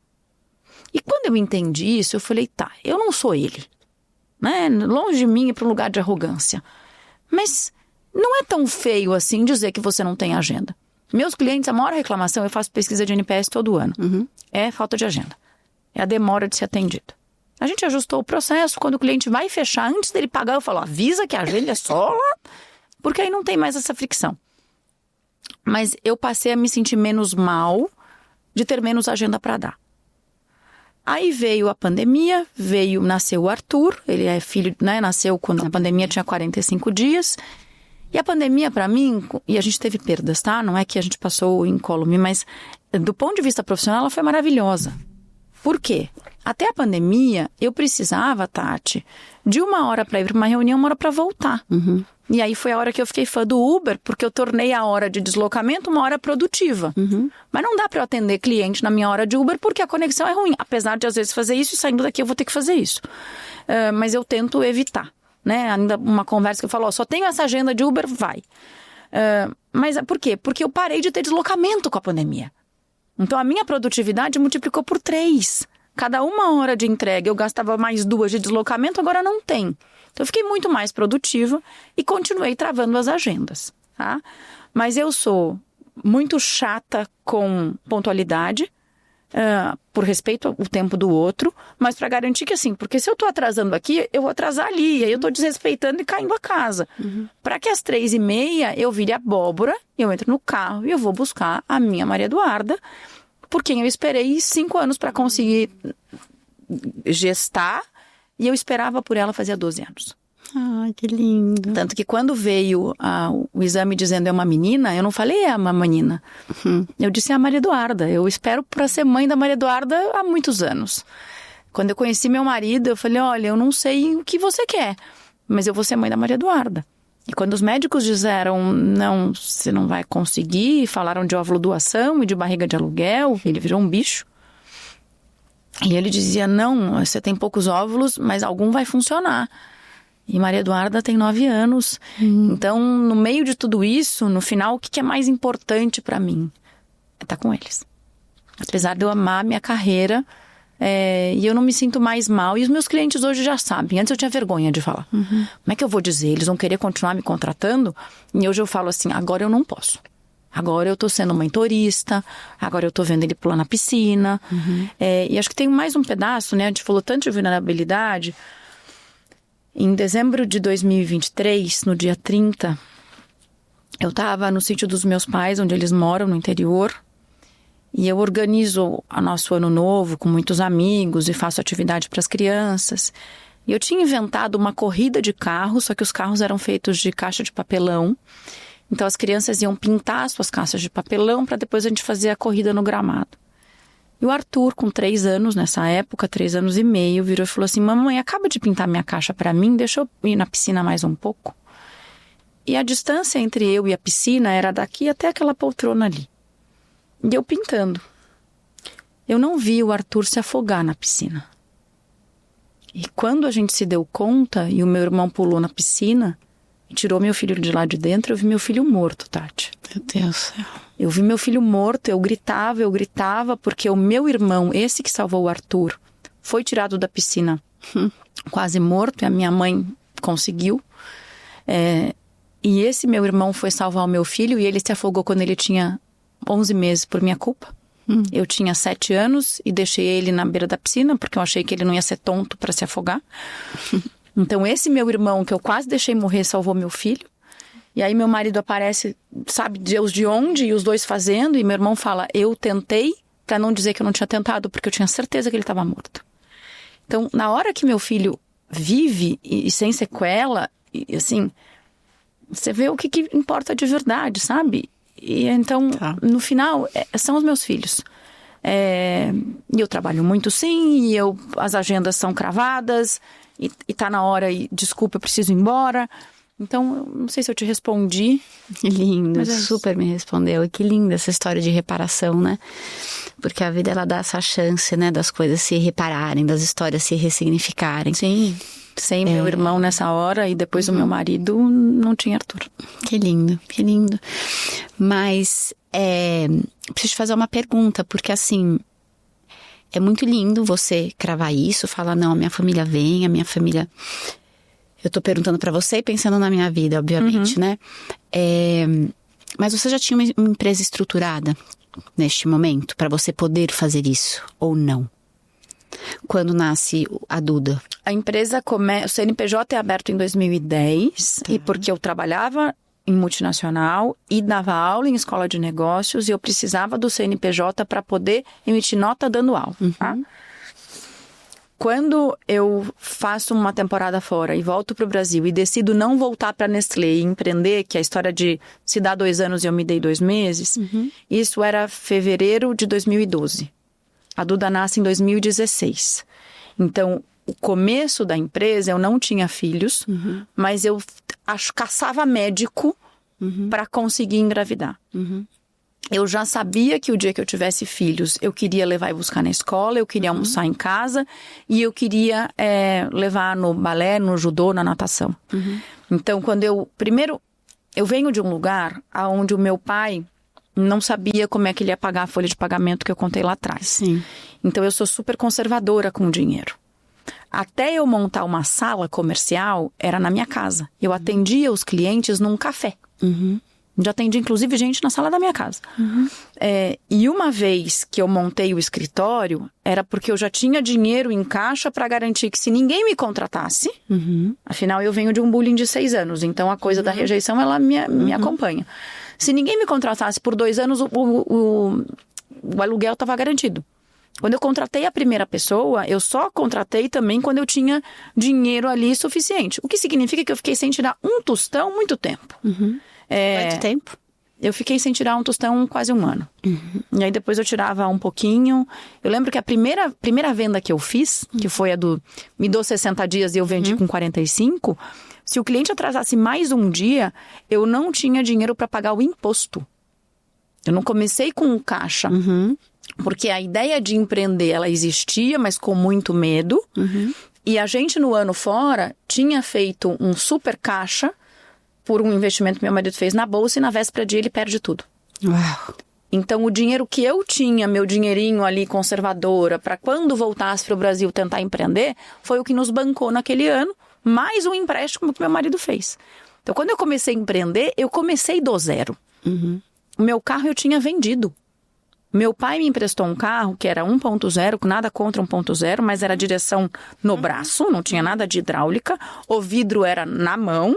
E quando eu entendi isso, eu falei, tá, eu não sou ele, né? Longe de mim ir para um lugar de arrogância. Mas não é tão feio assim dizer que você não tem agenda. Meus clientes, a maior reclamação, eu faço pesquisa de NPS todo ano, é falta de agenda. É a demora de ser atendido. A gente ajustou o processo, quando o cliente vai fechar, antes dele pagar, eu falo, avisa que a agenda é só lá, porque aí não tem mais essa fricção. Mas eu passei a me sentir menos mal de ter menos agenda para dar. Aí veio a pandemia, nasceu o Arthur, ele é filho, né, nasceu quando a pandemia tinha 45 dias. E a pandemia, para mim, e a gente teve perdas, tá? Não é que a gente passou incólume, mas do ponto de vista profissional, ela foi maravilhosa. Por quê? Até a pandemia, eu precisava, Tati, de 1 hora para ir para uma reunião, 1 hora para voltar. E aí foi a hora que eu fiquei fã do Uber, porque eu tornei a hora de deslocamento 1 hora produtiva. Mas não dá para eu atender cliente na minha hora de Uber, porque a conexão é ruim. Apesar de, às vezes, fazer isso e saindo daqui eu vou ter que fazer isso. Mas eu tento evitar. Né? Ainda uma conversa que eu falo, só tenho essa agenda de Uber, vai. Mas por quê? Porque eu parei de ter deslocamento com a pandemia. Então a minha produtividade multiplicou por 3. Cada 1 hora de entrega eu gastava mais 2 de deslocamento, agora não tem. Então eu fiquei muito mais produtiva e continuei travando as agendas. Tá? Mas eu sou muito chata com pontualidade, por respeito ao tempo do outro, mas para garantir que assim, porque se eu tô atrasando aqui, eu vou atrasar ali, e aí eu tô desrespeitando e caindo a casa. Para que às 3h30 eu vire abóbora, eu entro no carro e eu vou buscar a minha Maria Eduarda, por quem eu esperei 5 anos para conseguir gestar, e eu esperava por ela fazia 12 anos. Ai, que lindo. Tanto que quando veio o exame dizendo é uma menina, eu não falei é uma menina. Eu disse é a Maria Eduarda. Eu espero para ser mãe da Maria Eduarda há muitos anos. Quando eu conheci meu marido, eu falei, olha, eu não sei o que você quer, mas eu vou ser mãe da Maria Eduarda. E quando os médicos disseram, não, você não vai conseguir, falaram de óvulo doação e de barriga de aluguel, ele virou um bicho. E ele dizia, não, você tem poucos óvulos, mas algum vai funcionar. E Maria Eduarda tem 9 anos. Então, no meio de tudo isso, no final, o que é mais importante para mim? É estar com eles. Apesar de eu amar minha carreira, e eu não me sinto mais mal. E os meus clientes hoje já sabem. Antes eu tinha vergonha de falar. Como é que eu vou dizer? Eles vão querer continuar me contratando? E hoje eu falo assim, agora eu não posso. Agora eu tô sendo mentorista, agora eu tô vendo ele pular na piscina. E acho que tem mais um pedaço, né? A gente falou tanto de vulnerabilidade. Em dezembro de 2023, no dia 30, eu estava no sítio dos meus pais, onde eles moram, no interior. E eu organizo o nosso ano novo com muitos amigos e faço atividade para as crianças. E eu tinha inventado uma corrida de carros, só que os carros eram feitos de caixa de papelão. Então as crianças iam pintar as suas caixas de papelão para depois a gente fazer a corrida no gramado. E o Arthur, com 3 anos, nessa época, 3 anos e meio, virou e falou assim, mamãe, acaba de pintar minha caixa para mim, deixa eu ir na piscina mais um pouco. E a distância entre eu e a piscina era daqui até aquela poltrona ali. E eu pintando. Eu não vi o Arthur se afogar na piscina. E quando a gente se deu conta e o meu irmão pulou na piscina e tirou meu filho de lá de dentro, eu vi meu filho morto, Tati. Meu Deus do céu. Eu vi meu filho morto, eu gritava, porque o meu irmão, esse que salvou o Arthur, foi tirado da piscina quase morto, e a minha mãe conseguiu. E esse meu irmão foi salvar o meu filho, e ele se afogou quando ele tinha 11 meses por minha culpa. Eu tinha 7 anos e deixei ele na beira da piscina, porque eu achei que ele não ia ser tonto para se afogar. Então esse meu irmão, que eu quase deixei morrer, salvou meu filho. E aí meu marido aparece, sabe Deus de onde, e os dois fazendo, e meu irmão fala, eu tentei, para não dizer que eu não tinha tentado, porque eu tinha certeza que ele estava morto. Então, na hora que meu filho vive, e sem sequela, e assim, você vê o que importa de verdade, sabe? E então, no final, são os meus filhos. E eu trabalho muito sim, e as agendas são cravadas, e tá na hora, e desculpa, eu preciso ir embora. Então, eu não sei se eu te respondi. Que lindo, Mas super me respondeu. E que linda essa história de reparação, né? Porque a vida, ela dá essa chance, né? Das coisas se repararem, das histórias se ressignificarem. Sim, sem meu irmão nessa hora, e depois o meu marido, não tinha Arthur. Que lindo, que lindo. Mas, preciso te fazer uma pergunta, porque assim... É muito lindo você cravar isso, falar, não, a minha família vem, a minha família... Eu tô perguntando pra você e pensando na minha vida, obviamente, né? Mas você já tinha uma empresa estruturada neste momento pra você poder fazer isso, ou não? Quando nasce a Duda? A empresa o CNPJ é aberto em 2010, e porque eu trabalhava em multinacional e dava aula em escola de negócios, e eu precisava do CNPJ para poder emitir nota dando aula, tá? Quando eu faço uma temporada fora e volto para o Brasil e decido não voltar para a Nestlé e empreender, que é a história de se dar 2 anos e eu me dei 2 meses, isso era fevereiro de 2012. A Duda nasce em 2016. Então, o começo da empresa, eu não tinha filhos, mas eu caçava médico para conseguir engravidar. Eu já sabia que o dia que eu tivesse filhos, eu queria levar e buscar na escola, eu queria almoçar em casa, e eu queria levar no balé, no judô, na natação. Então, primeiro, eu venho de um lugar onde o meu pai não sabia como é que ele ia pagar a folha de pagamento que eu contei lá atrás. Sim. Então, eu sou super conservadora com o dinheiro. Até eu montar uma sala comercial, era na minha casa. Eu atendia os clientes num café. Já atendi, inclusive, gente na sala da minha casa. E uma vez que eu montei o escritório, era porque eu já tinha dinheiro em caixa para garantir que se ninguém me contratasse, afinal eu venho de um bullying de 6 anos, então a coisa da rejeição, ela me acompanha. Se ninguém me contratasse por 2 anos, o aluguel estava garantido. Quando eu contratei a primeira pessoa, eu só contratei também quando eu tinha dinheiro ali suficiente. O que significa que eu fiquei sem tirar um tostão muito tempo. Quanto tempo? Eu fiquei sem tirar um tostão quase 1 ano. E aí depois eu tirava um pouquinho. Eu lembro que a primeira venda que eu fiz, que foi a do me dou 60 dias e eu vendi com 45, se o cliente atrasasse mais um dia, eu não tinha dinheiro para pagar o imposto. Eu não comecei com caixa. Porque a ideia de empreender, ela existia, mas com muito medo. E a gente, no ano fora, tinha feito um super caixa por um investimento que meu marido fez na bolsa, e na véspera de ele perde tudo. Uau! Então, o dinheiro que eu tinha, meu dinheirinho ali conservadora, para quando voltasse para o Brasil tentar empreender, foi o que nos bancou naquele ano, mais um empréstimo que meu marido fez. Então, quando eu comecei a empreender, eu comecei do zero. O meu carro eu tinha vendido. Meu pai me emprestou um carro que era 1.0, nada contra 1.0, mas era direção no braço, não tinha nada de hidráulica. O vidro era na mão,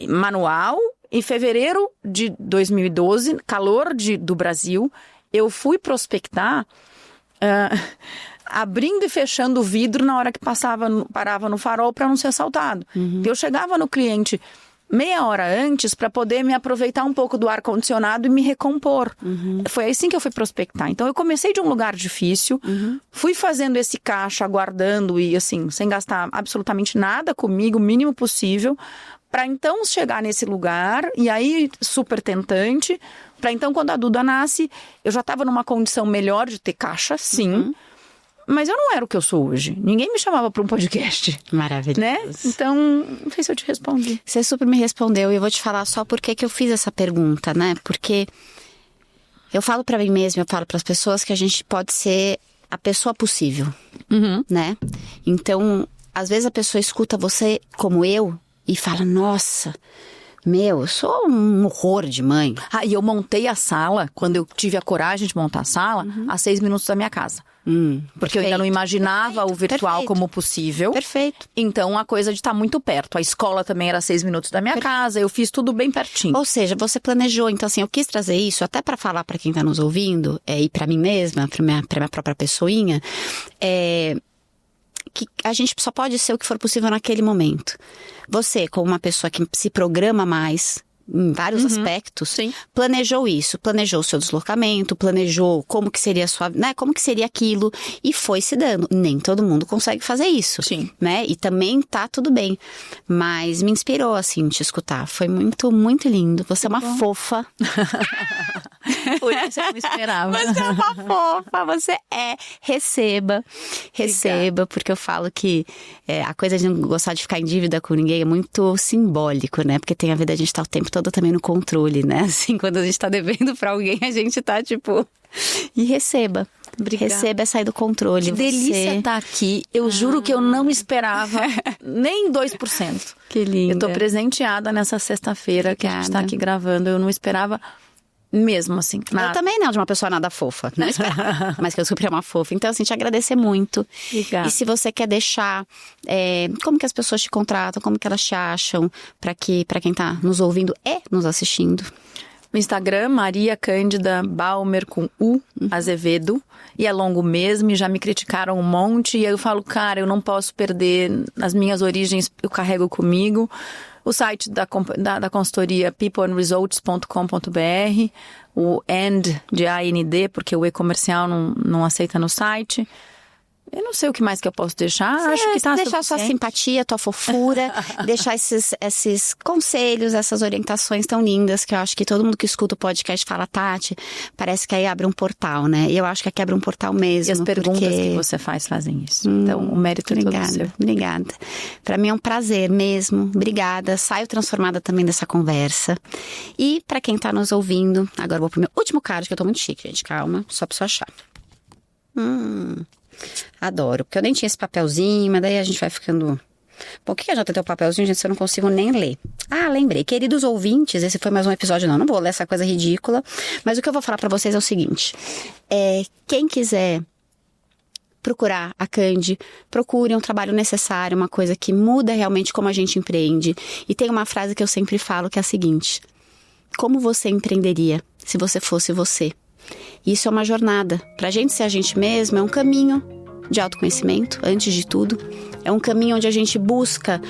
manual. Em fevereiro de 2012, calor do Brasil, eu fui prospectar, abrindo e fechando o vidro na hora que parava no farol para não ser assaltado. Eu chegava no cliente meia hora antes para poder me aproveitar um pouco do ar-condicionado e me recompor. Foi assim que eu fui prospectar. Então, eu comecei de um lugar difícil, fui fazendo esse caixa, aguardando e assim, sem gastar absolutamente nada comigo, o mínimo possível, para então chegar nesse lugar, e aí super tentante, para então quando a Duda nasce, eu já estava numa condição melhor de ter caixa, sim, mas eu não era o que eu sou hoje. Ninguém me chamava para um podcast. Maravilhoso. Né? Então, não sei se eu te respondi. Você super me respondeu, e eu vou te falar só por que eu fiz essa pergunta, né? Porque eu falo pra mim mesma, eu falo pras pessoas que a gente pode ser a pessoa possível, né? Então, às vezes a pessoa escuta você como eu e fala, nossa, eu sou um horror de mãe. E eu montei a sala, quando eu tive a coragem de montar a sala, a 6 minutos da minha casa. Porque eu ainda não imaginava o virtual como possível. Perfeito. Então, a coisa de estar muito perto. A escola também era 6 minutos da minha casa. Eu fiz tudo bem pertinho. Ou seja, você planejou. Então, assim, eu quis trazer isso até pra falar pra quem tá nos ouvindo, e pra mim mesma, pra minha própria pessoinha, que a gente só pode ser o que for possível naquele momento. Você, como uma pessoa que se programa mais, em vários aspectos, Sim. planejou isso, planejou o seu deslocamento, planejou como que seria a sua, né, como que seria aquilo e foi se dando. Nem todo mundo consegue fazer isso, Sim. né? E também tá tudo bem, mas me inspirou assim te escutar. Foi muito, muito lindo. Você é uma fofa. Por isso eu não esperava. Você é uma fofa, você é. Receba, porque eu falo que a coisa de não gostar de ficar em dívida com ninguém é muito simbólico, né? Porque tem a ver da gente estar o tempo todo também no controle, né? Assim, quando a gente tá devendo pra alguém, a gente tá tipo... E receba. Obrigada. Receba é sair do controle. Que delícia estar aqui. Eu juro que eu não esperava nem 2%. Que linda. Eu tô presenteada nessa sexta-feira que a gente tá Obrigada. aqui gravando. Eu não esperava mesmo, assim, Eu nada. também não, de uma pessoa nada fofa. Não esperava, mas que eu super uma fofa. Então, assim, te agradecer muito. Obrigada. E se você quer deixar, como que as pessoas te contratam, como que elas te acham, pra quem tá nos ouvindo e nos assistindo. No Instagram, Maria Cândida Balmer com U, Azevedo. E é longo mesmo, e já me criticaram um monte. E aí eu falo, cara, eu não posso perder as minhas origens, eu carrego comigo. O site da consultoria peopleandresults.com.br, o AND de AND, porque o e-comercial não aceita no site. Eu não sei o que mais que eu posso deixar, acho que tá Deixar sua suficiente. simpatia, tua fofura, deixar esses conselhos, essas orientações tão lindas que eu acho que todo mundo que escuta o podcast fala, Tati, parece que aí abre um portal, né? E eu acho que aqui abre um portal mesmo. E as perguntas porque... que você fazem isso. Então, o mérito é todo seu. Obrigada. Pra mim é um prazer mesmo. Obrigada. Saio transformada também dessa conversa. E pra quem tá nos ouvindo, agora eu vou pro meu último card, que eu tô muito chique, gente. Calma, só pra você achar. Adoro, porque eu nem tinha esse papelzinho, mas daí a gente vai ficando... Bom, o que adianta ter o papelzinho, gente, se eu não consigo nem ler? Ah, lembrei. Queridos ouvintes, esse foi mais um episódio, não vou ler essa coisa ridícula, mas o que eu vou falar pra vocês é o seguinte, quem quiser procurar a Cândida, procure um trabalho necessário, uma coisa que muda realmente como a gente empreende. E tem uma frase que eu sempre falo que é a seguinte, como você empreenderia se você fosse você? Isso é uma jornada. Pra gente ser a gente mesmo, é um caminho de autoconhecimento, antes de tudo. É um caminho onde a gente busca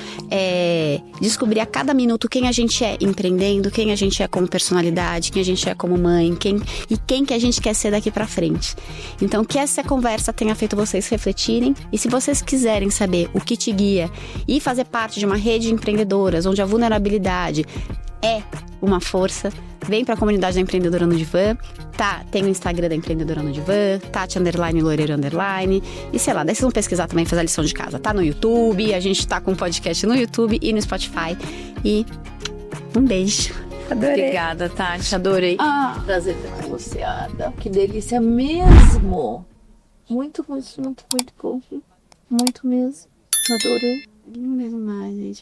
descobrir a cada minuto quem a gente é empreendendo, quem a gente é como personalidade, quem a gente é como mãe, quem que a gente quer ser daqui pra frente. Então, que essa conversa tenha feito vocês refletirem. E se vocês quiserem saber o que te guia e fazer parte de uma rede de empreendedoras, onde a vulnerabilidade é uma força, vem pra comunidade da Empreendedora no Divã, tá? Tem o Instagram da Empreendedora no Divã, Tati_Loureiro_, e sei lá, daí vocês vão pesquisar também, fazer a lição de casa, tá no YouTube, a gente tá com um podcast no YouTube e no Spotify, e um beijo. Adorei. Obrigada, Tati, adorei. Prazer ter com você, Ada. Que delícia mesmo. Muito, muito, muito, muito bom. Muito mesmo. Adorei. Não mesmo mais, gente.